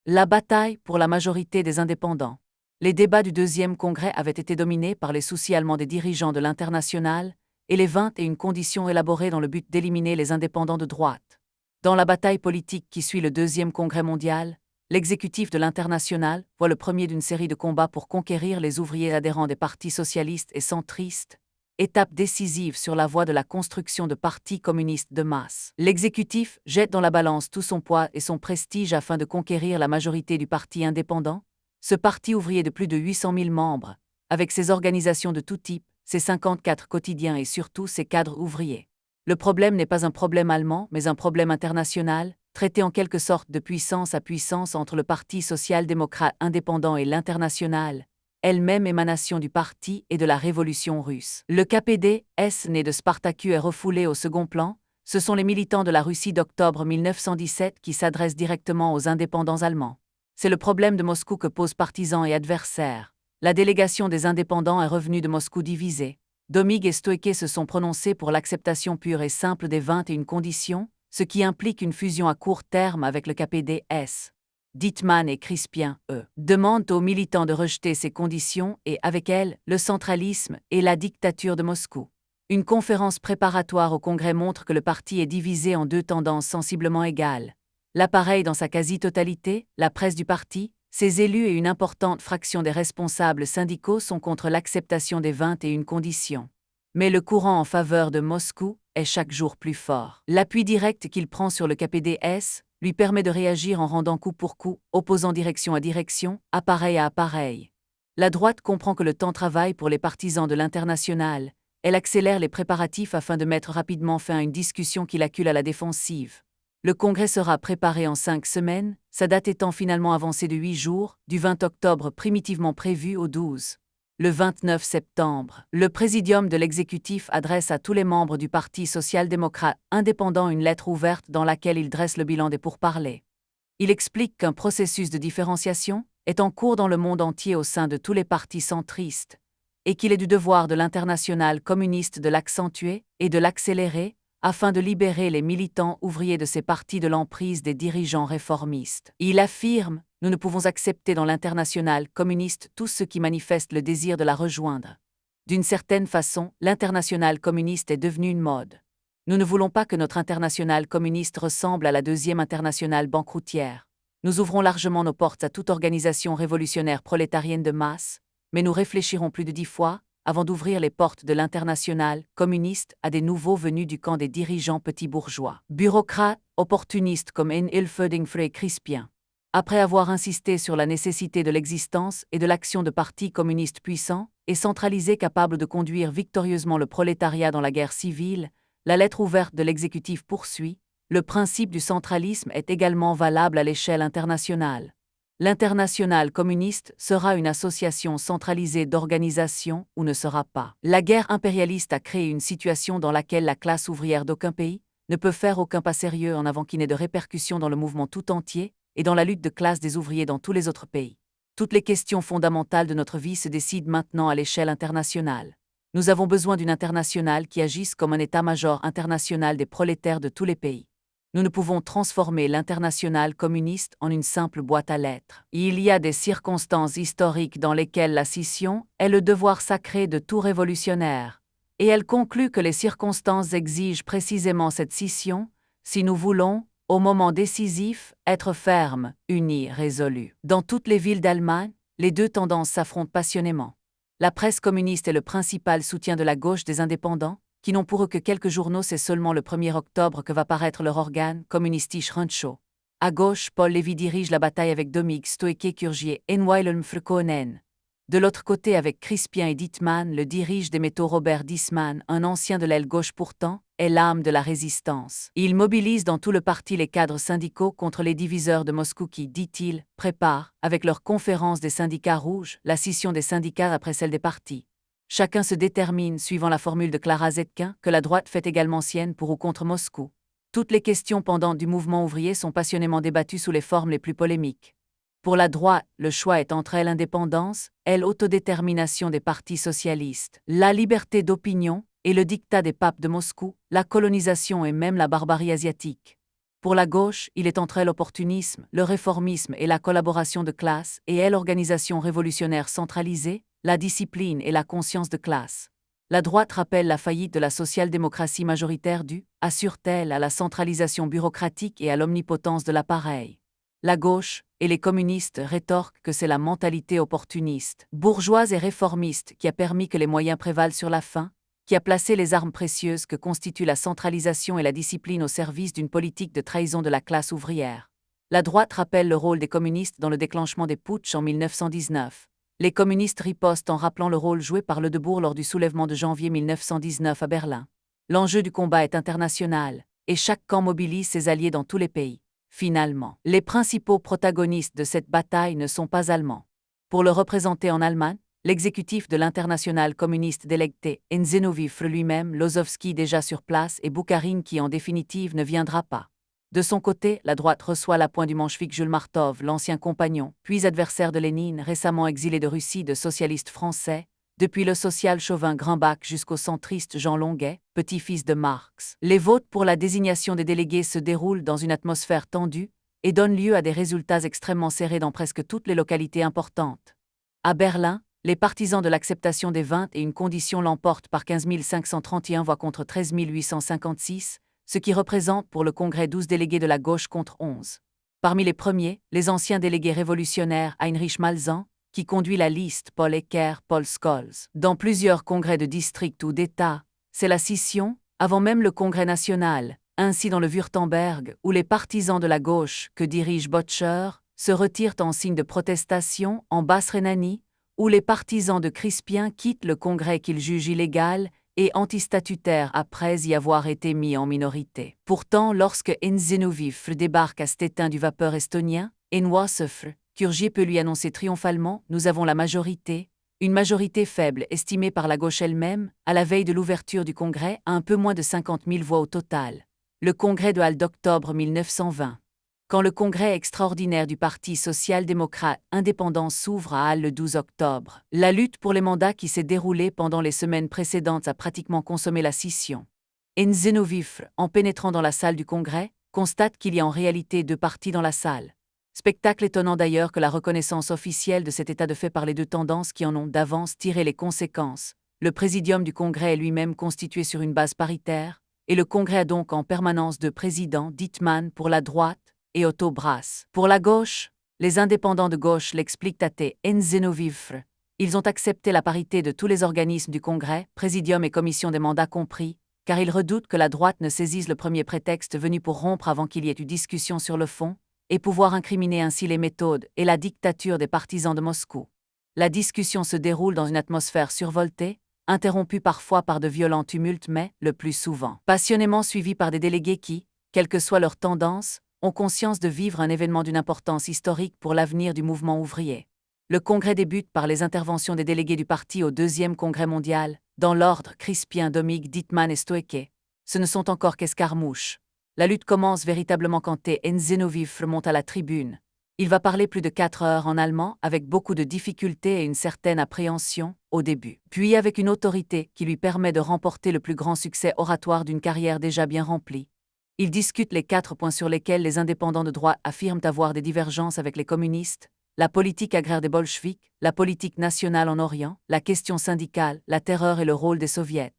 La bataille pour la majorité des indépendants. Les débats du deuxième congrès avaient été dominés par les soucis allemands des dirigeants de l'internationale et les 21 conditions élaborées dans le but d'éliminer les indépendants de droite. Dans la bataille politique qui suit le deuxième congrès mondial, l'exécutif de l'internationale voit le premier d'une série de combats pour conquérir les ouvriers adhérents des partis socialistes et centristes, étape décisive sur la voie de la construction de partis communistes de masse. L'exécutif jette dans la balance tout son poids et son prestige afin de conquérir la majorité du parti indépendant, ce parti ouvrier de plus de 800 000 membres, avec ses organisations de tout type, ses 54 quotidiens et surtout ses cadres ouvriers. Le problème n'est pas un problème allemand, mais un problème international, traité en quelque sorte de puissance à puissance entre le Parti social-démocrate indépendant et l'Internationale, elle-même émanation du parti et de la révolution russe. Le KPD-S né de Spartaku est refoulé au second plan, ce sont les militants de la Russie d'octobre 1917 qui s'adressent directement aux indépendants allemands. C'est le problème de Moscou que posent partisans et adversaires. La délégation des indépendants est revenue de Moscou divisée. Domig et Stoïké se sont prononcés pour l'acceptation pure et simple des 21 conditions, ce qui implique une fusion à court terme avec le KPD-S. Dittmann et Crispien, demandent aux militants de rejeter ces conditions et, avec elles, le centralisme et la dictature de Moscou. Une conférence préparatoire au Congrès montre que le parti est divisé en deux tendances sensiblement égales. L'appareil dans sa quasi-totalité, la presse du parti, ses élus et une importante fraction des responsables syndicaux sont contre l'acceptation des 21 conditions. Mais le courant en faveur de Moscou est chaque jour plus fort. L'appui direct qu'il prend sur le KPD-S lui permet de réagir en rendant coup pour coup, opposant direction à direction, appareil à appareil. La droite comprend que le temps travaille pour les partisans de l'internationale. Elle accélère les préparatifs afin de mettre rapidement fin à une discussion qui l'accule à la défensive. Le congrès sera préparé en 5 semaines, sa date étant finalement avancée de 8 jours, du 20 octobre primitivement prévu au 12. Le 29 septembre, le présidium de l'exécutif adresse à tous les membres du Parti social-démocrate indépendant une lettre ouverte dans laquelle il dresse le bilan des pourparlers. Il explique qu'un processus de différenciation est en cours dans le monde entier au sein de tous les partis centristes, et qu'il est du devoir de l'internationale communiste de l'accentuer et de l'accélérer, afin de libérer les militants ouvriers de ces partis de l'emprise des dirigeants réformistes. Il affirme: « Nous ne pouvons accepter dans l'internationale communiste tous ceux qui manifestent le désir de la rejoindre. D'une certaine façon, l'internationale communiste est devenue une mode. Nous ne voulons pas que notre internationale communiste ressemble à la deuxième internationale banqueroutière. Nous ouvrons largement nos portes à toute organisation révolutionnaire prolétarienne de masse, mais nous réfléchirons plus de 10 fois avant d'ouvrir les portes de l'internationale communiste à des nouveaux venus du camp des dirigeants petits bourgeois, bureaucrates, opportunistes comme N. Ilferdingfrey Crispien. Après avoir insisté sur la nécessité de l'existence et de l'action de partis communistes puissants et centralisés capables de conduire victorieusement le prolétariat dans la guerre civile, la lettre ouverte de l'exécutif poursuit: le principe du centralisme est également valable à l'échelle internationale. L'Internationale communiste sera une association centralisée d'organisations ou ne sera pas. La guerre impérialiste a créé une situation dans laquelle la classe ouvrière d'aucun pays ne peut faire aucun pas sérieux en avant qui n'ait de répercussions dans le mouvement tout entier et dans la lutte de classe des ouvriers dans tous les autres pays. Toutes les questions fondamentales de notre vie se décident maintenant à l'échelle internationale. Nous avons besoin d'une internationale qui agisse comme un état-major international des prolétaires de tous les pays. Nous ne pouvons transformer l'internationale communiste en une simple boîte à lettres. Il y a des circonstances historiques dans lesquelles la scission est le devoir sacré de tout révolutionnaire, et elle conclut que les circonstances exigent précisément cette scission, si nous voulons, au moment décisif, être fermes, unis, résolus. Dans toutes les villes d'Allemagne, les deux tendances s'affrontent passionnément. La presse communiste est le principal soutien de la gauche des indépendants, qui n'ont pour eux que quelques journaux. C'est seulement le 1er octobre que va paraître leur organe, Kommunistische Rundschau. À gauche, Paul Lévy dirige la bataille avec Domig Stoeke Curgier et Wilhelm Frökonen. De l'autre côté, avec Crispien et Dittmann, le dirige des métaux Robert Diesmann, un ancien de l'aile gauche pourtant, est l'âme de la résistance. Il mobilise dans tout le parti les cadres syndicaux contre les diviseurs de Moscou qui, dit-il, préparent, avec leur conférence des syndicats rouges, la scission des syndicats après celle des partis. Chacun se détermine suivant la formule de Clara Zetkin, que la droite fait également sienne pour ou contre Moscou. Toutes les questions pendantes du mouvement ouvrier sont passionnément débattues sous les formes les plus polémiques. Pour la droite, le choix est entre l'indépendance et l'autodétermination des partis socialistes, la liberté d'opinion et le diktat des papes de Moscou, la colonisation et même la barbarie asiatique. Pour la gauche, il est entre l'opportunisme, le réformisme et la collaboration de classe, et l'organisation révolutionnaire centralisée, la discipline et la conscience de classe. La droite rappelle la faillite de la social-démocratie majoritaire due, assure-t-elle, à la centralisation bureaucratique et à l'omnipotence de l'appareil. La gauche et les communistes rétorquent que c'est la mentalité opportuniste, bourgeoise et réformiste qui a permis que les moyens prévalent sur la fin, qui a placé les armes précieuses que constituent la centralisation et la discipline au service d'une politique de trahison de la classe ouvrière. La droite rappelle le rôle des communistes dans le déclenchement des putschs en 1919. Les communistes ripostent en rappelant le rôle joué par le Debourg lors du soulèvement de janvier 1919 à Berlin. L'enjeu du combat est international, et chaque camp mobilise ses alliés dans tous les pays. Finalement, les principaux protagonistes de cette bataille ne sont pas allemands. Pour le représenter en Allemagne, l'exécutif de l'internationale communiste délecté, Enzenovifre lui-même, Losowski déjà sur place et Boukharine qui en définitive ne viendra pas. De son côté, la droite reçoit l'appoint du menschevik Jules Martov, l'ancien compagnon, puis adversaire de Lénine, récemment exilé de Russie, de socialistes français, depuis le social chauvin Grambach jusqu'au centriste Jean Longuet, petit-fils de Marx. Les votes pour la désignation des délégués se déroulent dans une atmosphère tendue et donnent lieu à des résultats extrêmement serrés dans presque toutes les localités importantes. À Berlin, les partisans de l'acceptation des 21 conditions l'emportent par 15 531 voix contre 13 856, ce qui représente pour le Congrès 12 délégués de la gauche contre 11. Parmi les premiers, les anciens délégués révolutionnaires Heinrich Malzahn, qui conduit la liste Paul Ecker, Paul Scholes. Dans plusieurs congrès de district ou d'État, c'est la scission, avant même le Congrès national, ainsi dans le Wurtemberg, où les partisans de la gauche, que dirige Böttcher, se retirent en signe de protestation, en Basse-Rhénanie, où les partisans de Crispien quittent le Congrès qu'ils jugent illégal et antistatutaire après y avoir été mis en minorité. Pourtant, lorsque Enzenovifre débarque à Stettin du vapeur estonien, Enwasefre, Curgier peut lui annoncer triomphalement « Nous avons la majorité », une majorité faible estimée par la gauche elle-même, à la veille de l'ouverture du Congrès, à un peu moins de 50 000 voix au total. Le Congrès de Halle d'octobre 1920. Quand le Congrès extraordinaire du Parti social-démocrate indépendant s'ouvre à Halle le 12 octobre, la lutte pour les mandats qui s'est déroulée pendant les semaines précédentes a pratiquement consommé la scission. Enzenovifre, en pénétrant dans la salle du Congrès, constate qu'il y a en réalité deux partis dans la salle. Spectacle étonnant d'ailleurs que la reconnaissance officielle de cet état de fait par les deux tendances qui en ont d'avance tiré les conséquences. Le présidium du Congrès est lui-même constitué sur une base paritaire, et le Congrès a donc en permanence deux présidents, Dittmann pour la droite, et Otto Brass. Pour la gauche, les indépendants de gauche l'expliquent tate Nzenovivre. Ils ont accepté la parité de tous les organismes du Congrès, présidium et commission des mandats compris, car ils redoutent que la droite ne saisisse le premier prétexte venu pour rompre avant qu'il y ait eu discussion sur le fond, et pouvoir incriminer ainsi les méthodes et la dictature des partisans de Moscou. La discussion se déroule dans une atmosphère survoltée, interrompue parfois par de violents tumultes mais, le plus souvent, passionnément suivis par des délégués qui, quelle que soit leur tendance, ont conscience de vivre un événement d'une importance historique pour l'avenir du mouvement ouvrier. Le congrès débute par les interventions des délégués du parti au deuxième congrès mondial, dans l'ordre Crispien, Domig, Dittmann et Stoeke. Ce ne sont encore qu'escarmouches. La lutte commence véritablement quand Nzenovivre monte à la tribune. Il va parler plus de 4 heures en allemand avec beaucoup de difficultés et une certaine appréhension, au début. Puis avec une autorité qui lui permet de remporter le plus grand succès oratoire d'une carrière déjà bien remplie. Il discute les 4 points sur lesquels les indépendants de droite affirment avoir des divergences avec les communistes: la politique agraire des bolcheviks, la politique nationale en Orient, la question syndicale, la terreur et le rôle des soviets.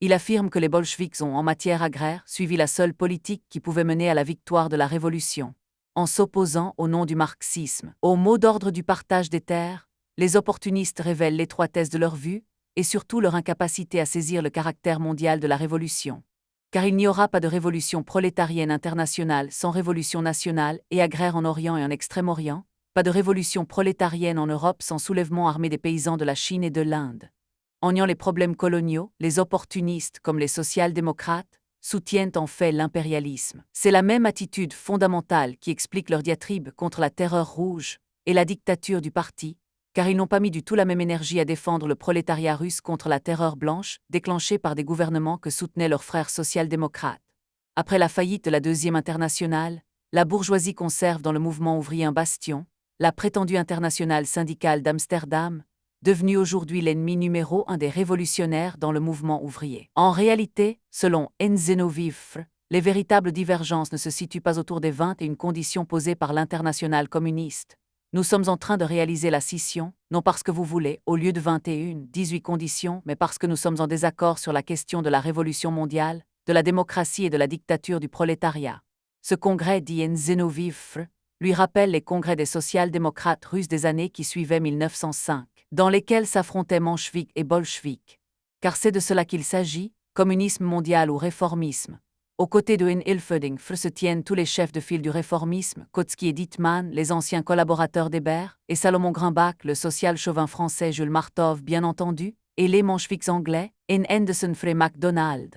Il affirme que les bolcheviks ont, en matière agraire, suivi la seule politique qui pouvait mener à la victoire de la Révolution. En s'opposant, au nom du marxisme, au mot d'ordre du partage des terres, les opportunistes révèlent l'étroitesse de leur vue et surtout leur incapacité à saisir le caractère mondial de la Révolution. Car il n'y aura pas de révolution prolétarienne internationale sans révolution nationale et agraire en Orient et en Extrême-Orient, pas de révolution prolétarienne en Europe sans soulèvement armé des paysans de la Chine et de l'Inde. En niant les problèmes coloniaux, les opportunistes, comme les social-démocrates, soutiennent en fait l'impérialisme. C'est la même attitude fondamentale qui explique leur diatribe contre la terreur rouge et la dictature du parti, car ils n'ont pas mis du tout la même énergie à défendre le prolétariat russe contre la terreur blanche, déclenchée par des gouvernements que soutenaient leurs frères social-démocrates. Après la faillite de la Deuxième Internationale, la bourgeoisie conserve dans le mouvement ouvrier un bastion, la prétendue internationale syndicale d'Amsterdam, devenue aujourd'hui l'ennemi numéro 1 des révolutionnaires dans le mouvement ouvrier. En réalité, selon Nzenovivre, les véritables divergences ne se situent pas autour des 21 conditions posées par l'internationale communiste. Nous sommes en train de réaliser la scission, non parce que vous voulez, au lieu de 18 conditions, mais parce que nous sommes en désaccord sur la question de la révolution mondiale, de la démocratie et de la dictature du prolétariat. Ce congrès, dit Nzenovivre, lui rappelle les congrès des social-démocrates russes des années qui suivaient 1905, dans lesquels s'affrontaient mencheviks et bolcheviks. Car c'est de cela qu'il s'agit, communisme mondial ou réformisme. Aux côtés de Nzenovivre se tiennent tous les chefs de file du réformisme, Kautsky et Dittmann, les anciens collaborateurs d'Hébert, et Salomon Grünbach, le social-chauvin français Jules Martov bien entendu, et les mencheviks anglais, Henderson Frey MacDonald.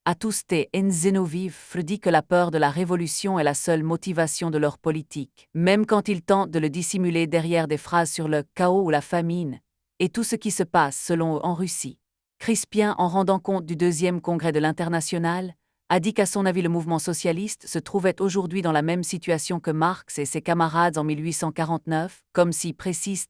À tous Nzenovivre dit que la peur de la révolution est la seule motivation de leur politique, même quand ils tentent de le dissimuler derrière des phrases sur le chaos ou la famine, et tout ce qui se passe selon eux en Russie. Crispien, en rendant compte du deuxième congrès de l'Internationale, a dit qu'à son avis le mouvement socialiste se trouvait aujourd'hui dans la même situation que Marx et ses camarades en 1849, comme si, précise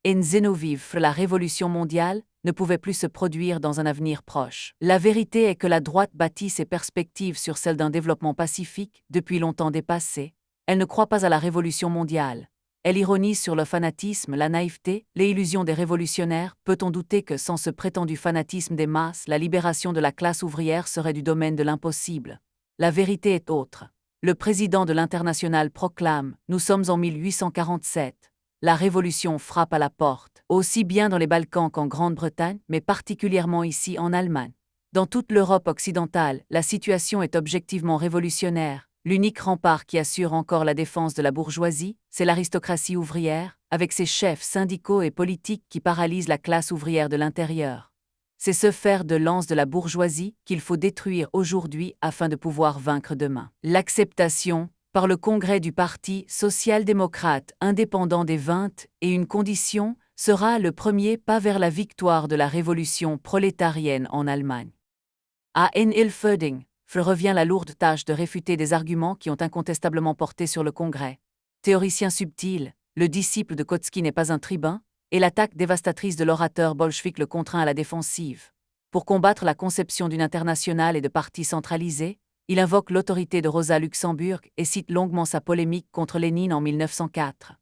Nzenovivre, la révolution mondiale ne pouvait plus se produire dans un avenir proche. La vérité est que la droite bâtit ses perspectives sur celles d'un développement pacifique, depuis longtemps dépassé. Elle ne croit pas à la révolution mondiale. Elle ironise sur le fanatisme, la naïveté, les illusions des révolutionnaires. Peut-on douter que sans ce prétendu fanatisme des masses, la libération de la classe ouvrière serait du domaine de l'impossible? La vérité est autre. Le président de l'Internationale proclame « Nous sommes en 1847 ». La révolution frappe à la porte, aussi bien dans les Balkans qu'en Grande-Bretagne, mais particulièrement ici en Allemagne. Dans toute l'Europe occidentale, la situation est objectivement révolutionnaire. L'unique rempart qui assure encore la défense de la bourgeoisie, c'est l'aristocratie ouvrière, avec ses chefs syndicaux et politiques qui paralysent la classe ouvrière de l'intérieur. C'est ce fer de lance de la bourgeoisie qu'il faut détruire aujourd'hui afin de pouvoir vaincre demain. L'acceptation, par le congrès du Parti social-démocrate indépendant des 21 conditions, sera le premier pas vers la victoire de la révolution prolétarienne en Allemagne. À Nzenovivre revient la lourde tâche de réfuter des arguments qui ont incontestablement porté sur le congrès. Théoricien subtil, le disciple de Kautsky n'est pas un tribun, et l'attaque dévastatrice de l'orateur bolchevique le contraint à la défensive. Pour combattre la conception d'une internationale et de partis centralisés, il invoque l'autorité de Rosa Luxemburg et cite longuement sa polémique contre Lénine en 1904.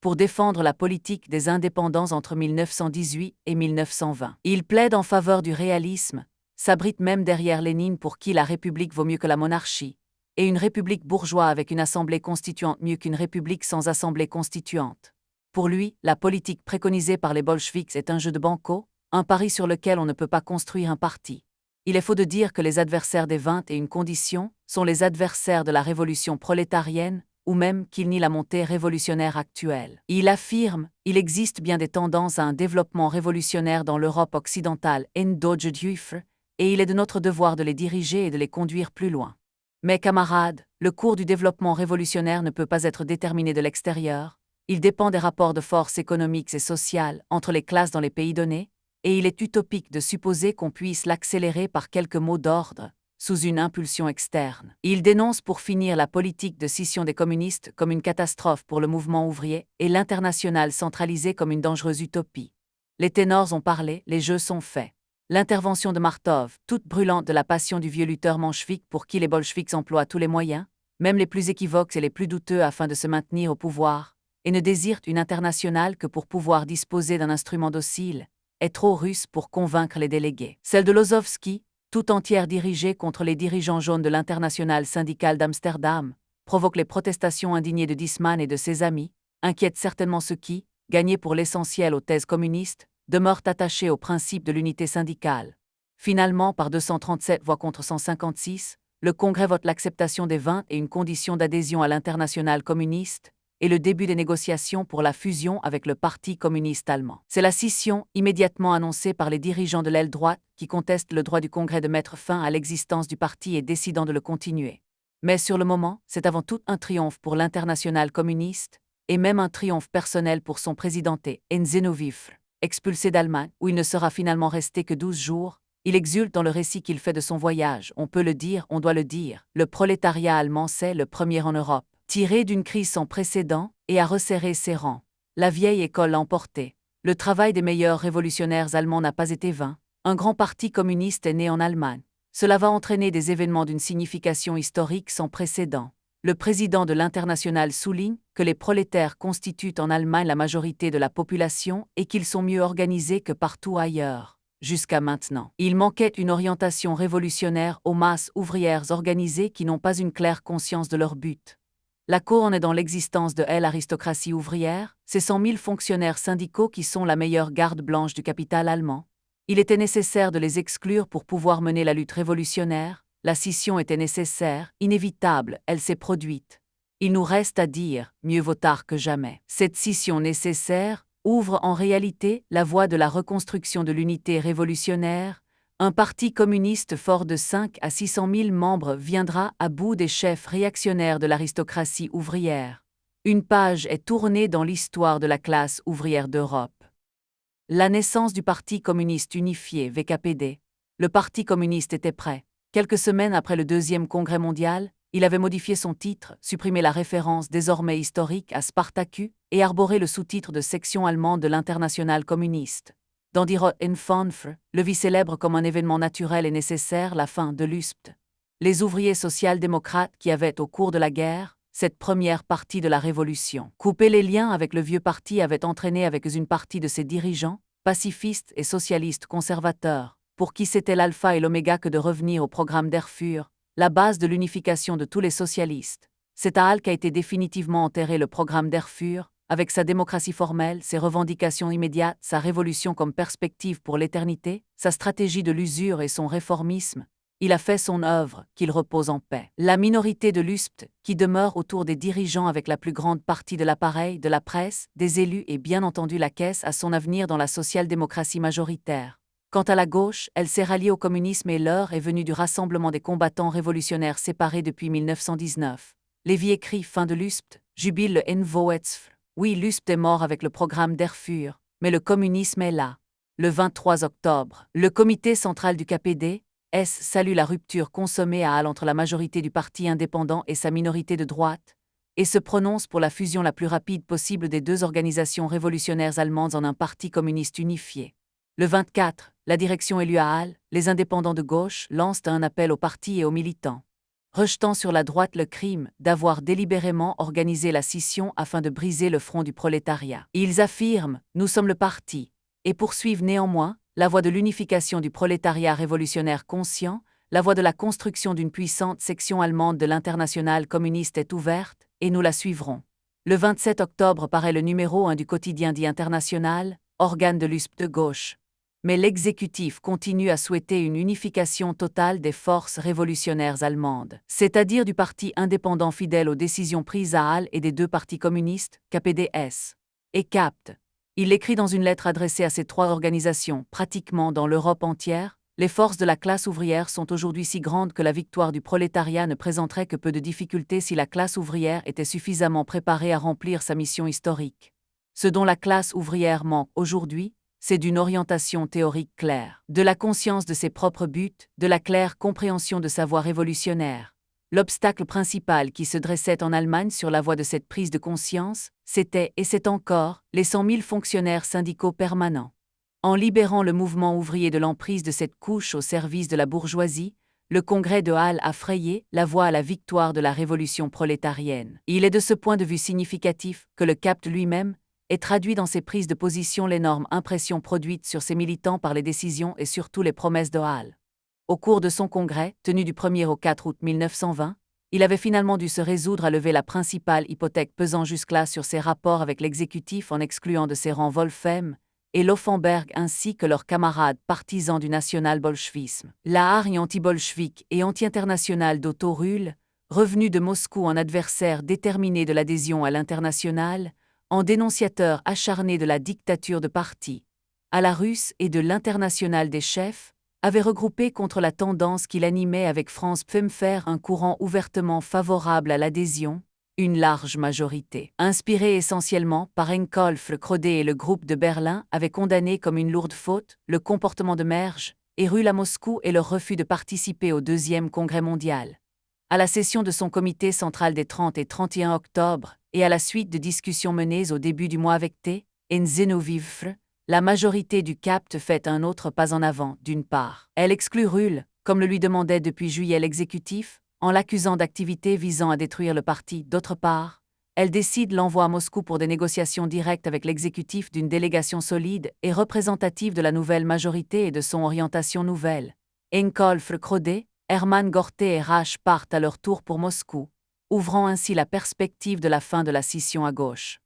Pour défendre la politique des indépendants entre 1918 et 1920. Il plaide en faveur du réalisme, s'abrite même derrière Lénine pour qui la République vaut mieux que la monarchie. et une république bourgeoise avec une assemblée constituante mieux qu'une république sans assemblée constituante. Pour lui, la politique préconisée par les bolcheviks est un jeu de banco, un pari sur lequel on ne peut pas construire un parti. Il est faux de dire que les adversaires des 21 conditions sont les adversaires de la révolution prolétarienne, ou même qu'il nie la montée révolutionnaire actuelle. Il affirme, il existe bien des tendances à un développement révolutionnaire dans l'Europe occidentale, et il est de notre devoir de les diriger et de les conduire plus loin. Mais camarades, le cours du développement révolutionnaire ne peut pas être déterminé de l'extérieur, il dépend des rapports de force économiques et sociales entre les classes dans les pays donnés, et il est utopique de supposer qu'on puisse l'accélérer par quelques mots d'ordre, sous une impulsion externe. Il dénonce pour finir la politique de scission des communistes comme une catastrophe pour le mouvement ouvrier et l'internationale centralisée comme une dangereuse utopie. Les ténors ont parlé, les jeux sont faits. L'intervention de Martov, toute brûlante de la passion du vieux lutteur menchevik pour qui les bolcheviks emploient tous les moyens, même les plus équivoques et les plus douteux afin de se maintenir au pouvoir, et ne désirent une internationale que pour pouvoir disposer d'un instrument docile, est trop russe pour convaincre les délégués. Celle de Lozovski, tout entière dirigée contre les dirigeants jaunes de l'internationale syndicale d'Amsterdam, provoque les protestations indignées de Disman et de ses amis, inquiète certainement ceux qui, gagnés pour l'essentiel aux thèses communistes, demeurent attachés au principe de l'unité syndicale. Finalement, par 237 voix contre 156, le Congrès vote l'acceptation des 21 conditions d'adhésion à l'internationale communiste, et le début des négociations pour la fusion avec le Parti communiste allemand. C'est la scission, immédiatement annoncée par les dirigeants de l'aile droite, qui contestent le droit du Congrès de mettre fin à l'existence du parti et décidant de le continuer. Mais sur le moment, c'est avant tout un triomphe pour l'internationale communiste, et même un triomphe personnel pour son président Enzenovif, expulsé d'Allemagne, où il ne sera finalement resté que 12 jours. Il exulte dans le récit qu'il fait de son voyage, on peut le dire, on doit le dire, le prolétariat allemand c'est le premier en Europe, tiré d'une crise sans précédent, et a resserré ses rangs. La vieille école l'a emporté. Le travail des meilleurs révolutionnaires allemands n'a pas été vain. Un grand parti communiste est né en Allemagne. Cela va entraîner des événements d'une signification historique sans précédent. Le président de l'Internationale souligne que les prolétaires constituent en Allemagne la majorité de la population et qu'ils sont mieux organisés que partout ailleurs. Jusqu'à maintenant, il manquait une orientation révolutionnaire aux masses ouvrières organisées qui n'ont pas une claire conscience de leur but. La cause est dans l'existence de l'aristocratie ouvrière, ces 100 000 fonctionnaires syndicaux qui sont la meilleure garde blanche du capital allemand. Il était nécessaire de les exclure pour pouvoir mener la lutte révolutionnaire, la scission était nécessaire, inévitable, elle s'est produite. Il nous reste à dire, mieux vaut tard que jamais. Cette scission nécessaire ouvre en réalité la voie de la reconstruction de l'unité révolutionnaire. Un parti communiste fort de 5 à 600 000 membres viendra à bout des chefs réactionnaires de l'aristocratie ouvrière. Une page est tournée dans l'histoire de la classe ouvrière d'Europe. La naissance du Parti communiste unifié, VKPD. Le Parti communiste était prêt. Quelques semaines après le deuxième congrès mondial, il avait modifié son titre, supprimé la référence désormais historique à Spartaku et arboré le sous-titre de section allemande de l'Internationale communiste. Dans Die Roten Fünf, le vit célèbre comme un événement naturel et nécessaire la fin de l'USPT. Les ouvriers social-démocrates qui avaient, au cours de la guerre, cette première partie de la Révolution, coupé les liens avec le vieux parti avaient entraîné avec une partie de ses dirigeants, pacifistes et socialistes conservateurs, pour qui c'était l'alpha et l'oméga que de revenir au programme d'Erfurt, la base de l'unification de tous les socialistes. C'est à Halle qu'a été définitivement enterré le programme d'Erfurt, avec sa démocratie formelle, ses revendications immédiates, sa révolution comme perspective pour l'éternité, sa stratégie de l'usure et son réformisme. Il a fait son œuvre, qu'il repose en paix. La minorité de l'USPT, qui demeure autour des dirigeants avec la plus grande partie de l'appareil, de la presse, des élus et bien entendu la caisse a son avenir dans la social-démocratie majoritaire. Quant à la gauche, elle s'est ralliée au communisme et l'heure est venue du rassemblement des combattants révolutionnaires séparés depuis 1919. Lévy écrit fin de l'USPT, jubile le NVOETSF. Oui, l'USPT est mort avec le programme d'Erfurt, mais le communisme est là. Le 23 octobre, le comité central du KPD, salue la rupture consommée à Halle entre la majorité du parti indépendant et sa minorité de droite, et se prononce pour la fusion la plus rapide possible des deux organisations révolutionnaires allemandes en un parti communiste unifié. Le 24, la direction élue à Halle, les indépendants de gauche lancent un appel au parti et aux militants, rejetant sur la droite le crime d'avoir délibérément organisé la scission afin de briser le front du prolétariat. Ils affirment « Nous sommes le parti » et poursuivent néanmoins la voie de l'unification du prolétariat révolutionnaire conscient, la voie de la construction d'une puissante section allemande de l'Internationale communiste est ouverte, et nous la suivrons. Le 27 octobre paraît le numéro 1 du quotidien dit International, organe de l'USP de gauche. Mais l'exécutif continue à souhaiter une unification totale des forces révolutionnaires allemandes, c'est-à-dire du parti indépendant fidèle aux décisions prises à Halle et des deux partis communistes, KPDS et CAPT. Il écrit dans une lettre adressée à ces trois organisations, pratiquement dans l'Europe entière: les forces de la classe ouvrière sont aujourd'hui si grandes que la victoire du prolétariat ne présenterait que peu de difficultés si la classe ouvrière était suffisamment préparée à remplir sa mission historique. Ce dont la classe ouvrière manque aujourd'hui, c'est d'une orientation théorique claire, de la conscience de ses propres buts, de la claire compréhension de sa voie révolutionnaire. L'obstacle principal qui se dressait en Allemagne sur la voie de cette prise de conscience, c'était, et c'est encore, les 100 000 fonctionnaires syndicaux permanents. En libérant le mouvement ouvrier de l'emprise de cette couche au service de la bourgeoisie, le congrès de Halle a frayé la voie à la victoire de la révolution prolétarienne. Il est de ce point de vue significatif que le CAPT lui-même et traduit dans ses prises de position l'énorme impression produite sur ses militants par les décisions et surtout les promesses de Halle. Au cours de son congrès, tenu du 1er au 4 août 1920, il avait finalement dû se résoudre à lever la principale hypothèque pesant jusque-là sur ses rapports avec l'exécutif en excluant de ses rangs Wolfhem et Laufenberg ainsi que leurs camarades partisans du national-bolchevisme. La hargne anti-bolchevique et anti-internationale d'Otto Rühl, revenu de Moscou en adversaire déterminé de l'adhésion à l'internationale, en dénonciateur acharné de la dictature de parti, à la russe et de l'internationale des chefs, avait regroupé contre la tendance qu'il animait avec Franz Pfemfer un courant ouvertement favorable à l'adhésion, une large majorité. Inspirée essentiellement par Henkolf Krode et le groupe de Berlin, avait condamné comme une lourde faute le comportement de Merge et Rühl à Moscou et leur refus de participer au deuxième congrès mondial. À la session de son comité central des 30 et 31 octobre, et à la suite de discussions menées au début du mois avec T. en Zenovivre, la majorité du CAPT fait un autre pas en avant. D'une part, elle exclut Rühl, comme le lui demandait depuis juillet l'exécutif, en l'accusant d'activités visant à détruire le parti. D'autre part, elle décide l'envoi à Moscou pour des négociations directes avec l'exécutif d'une délégation solide et représentative de la nouvelle majorité et de son orientation nouvelle. Henkolf Krode, Hermann Gorte et Rasch partent à leur tour pour Moscou, ouvrant ainsi la perspective de la fin de la scission à gauche.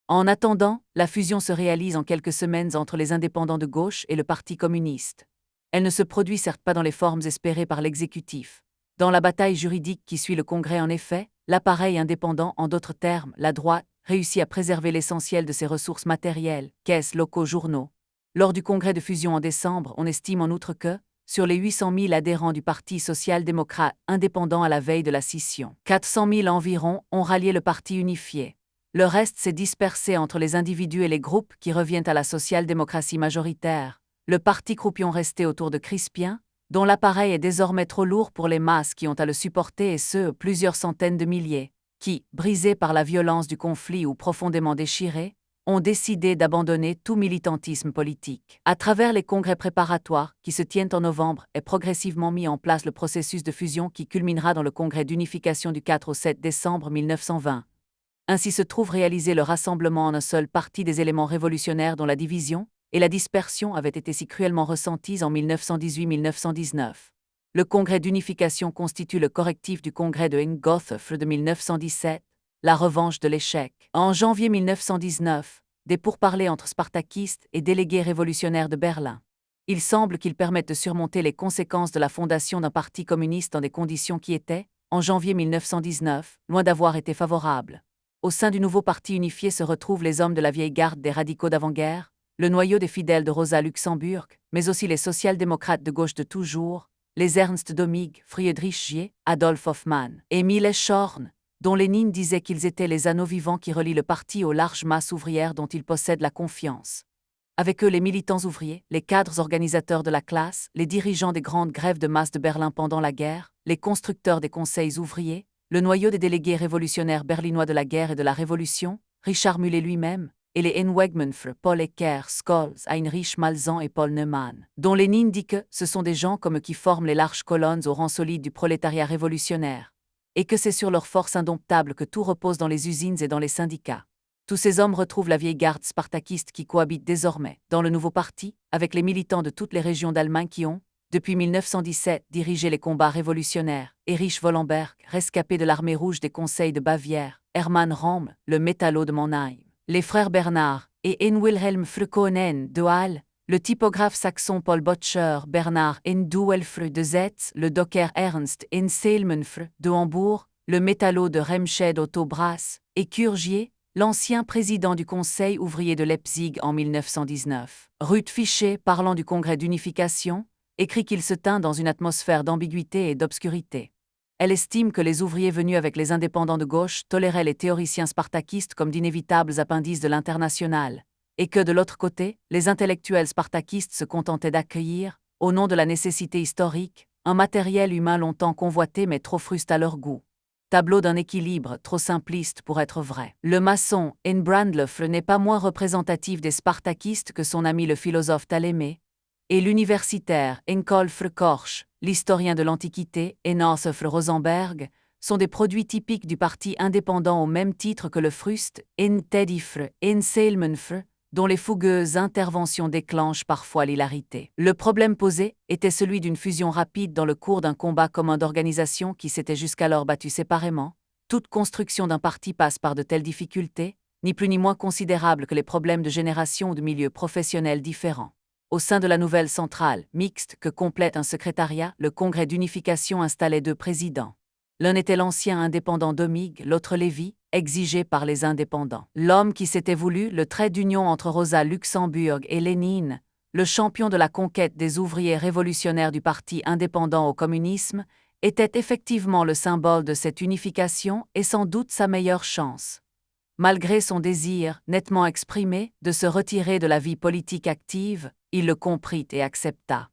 En attendant, la fusion se réalise en quelques semaines entre les indépendants de gauche et le Parti communiste. Elle ne se produit certes pas dans les formes espérées par l'exécutif. Dans la bataille juridique qui suit le Congrès en effet, l'appareil indépendant, en d'autres termes, la droite, réussit à préserver l'essentiel de ses ressources matérielles, caisses, locaux, journaux. Lors du Congrès de fusion en décembre, on estime en outre que, sur les 800 000 adhérents du Parti social-démocrate indépendant à la veille de la scission, 400 000 environ ont rallié le parti unifié. Le reste s'est dispersé entre les individus et les groupes qui reviennent à la social-démocratie majoritaire. Le parti croupion resté autour de Crispien, dont l'appareil est désormais trop lourd pour les masses qui ont à le supporter et ce, plusieurs centaines de milliers, qui, brisés par la violence du conflit ou profondément déchirés, ont décidé d'abandonner tout militantisme politique. À travers les congrès préparatoires qui se tiennent en novembre est progressivement mis en place le processus de fusion qui culminera dans le congrès d'unification du 4 au 7 décembre 1920. Ainsi se trouve réalisé le rassemblement en un seul parti des éléments révolutionnaires dont la division et la dispersion avaient été si cruellement ressenties en 1918-1919. Le congrès d'unification constitue le correctif du congrès de Hengothofre de 1917, la revanche de l'échec. En janvier 1919, des pourparlers entre spartakistes et délégués révolutionnaires de Berlin. Il semble qu'ils permettent de surmonter les conséquences de la fondation d'un parti communiste dans des conditions qui étaient, en janvier 1919, loin d'avoir été favorables. Au sein du nouveau parti unifié se retrouvent les hommes de la vieille garde des radicaux d'avant-guerre, le noyau des fidèles de Rosa Luxemburg, mais aussi les social-démocrates de gauche de toujours, les Ernst Domig, Friedrich Gier, Adolf Hoffmann, Emile Schorn, dont Lénine disait qu'ils étaient les anneaux vivants qui relient le parti aux larges masses ouvrières dont il possède la confiance. Avec eux les militants ouvriers, les cadres organisateurs de la classe, les dirigeants des grandes grèves de masse de Berlin pendant la guerre, les constructeurs des conseils ouvriers, le noyau des délégués révolutionnaires berlinois de la guerre et de la Révolution, Richard Mulet lui-même, et les Enwegmenfer, Paul Ecker, Scholz, Heinrich Malzahn et Paul Neumann, dont Lénine dit que ce sont des gens comme eux qui forment les larges colonnes au rang solide du prolétariat révolutionnaire, et que c'est sur leur force indomptable que tout repose dans les usines et dans les syndicats. Tous ces hommes retrouvent la vieille garde spartakiste qui cohabite désormais dans le nouveau parti, avec les militants de toutes les régions d'Allemagne qui ont, depuis 1917, dirigé les combats révolutionnaires. Erich Wollenberg, rescapé de l'armée rouge des conseils de Bavière, Hermann Röhm, le métallo de Mannheim, les frères Bernard et Wilhelm Frökonen de Halle, le typographe saxon Paul Böttcher, Bernard Duelfre de Zetz, le docker Ernst Selmenfre de Hambourg, le métallo de Remscheid Otto Brass, et Curgier, l'ancien président du Conseil ouvrier de Leipzig en 1919. Ruth Fischer, parlant du Congrès d'unification, écrit qu'il se tint dans une atmosphère d'ambiguïté et d'obscurité. Elle estime que les ouvriers venus avec les indépendants de gauche toléraient les théoriciens spartakistes comme d'inévitables appendices de l'Internationale, et que de l'autre côté, les intellectuels spartakistes se contentaient d'accueillir, au nom de la nécessité historique, un matériel humain longtemps convoité mais trop fruste à leur goût. Tableau d'un équilibre trop simpliste pour être vrai. Le maçon Brandlöffel n'est pas moins représentatif des spartakistes que son ami le philosophe Talémé, et l'universitaire Kolfr Korsch, l'historien de l'Antiquité, et Northofre Rosenberg, sont des produits typiques du parti indépendant au même titre que le Frust, Tedifre, Selmenfre, dont les fougueuses interventions déclenchent parfois l'hilarité. Le problème posé était celui d'une fusion rapide dans le cours d'un combat commun d'organisations qui s'étaient jusqu'alors battus séparément. Toute construction d'un parti passe par de telles difficultés, ni plus ni moins considérables que les problèmes de génération ou de milieux professionnels différents. Au sein de la nouvelle centrale, mixte, que complète un secrétariat, le congrès d'unification installait 2 présidents. L'un était l'ancien indépendant Domig, l'autre Lévy, exigé par les indépendants. L'homme qui s'était voulu le trait d'union entre Rosa Luxembourg et Lénine, le champion de la conquête des ouvriers révolutionnaires du parti indépendant au communisme, était effectivement le symbole de cette unification et sans doute sa meilleure chance. Malgré son désir, nettement exprimé, de se retirer de la vie politique active, il le comprit et accepta.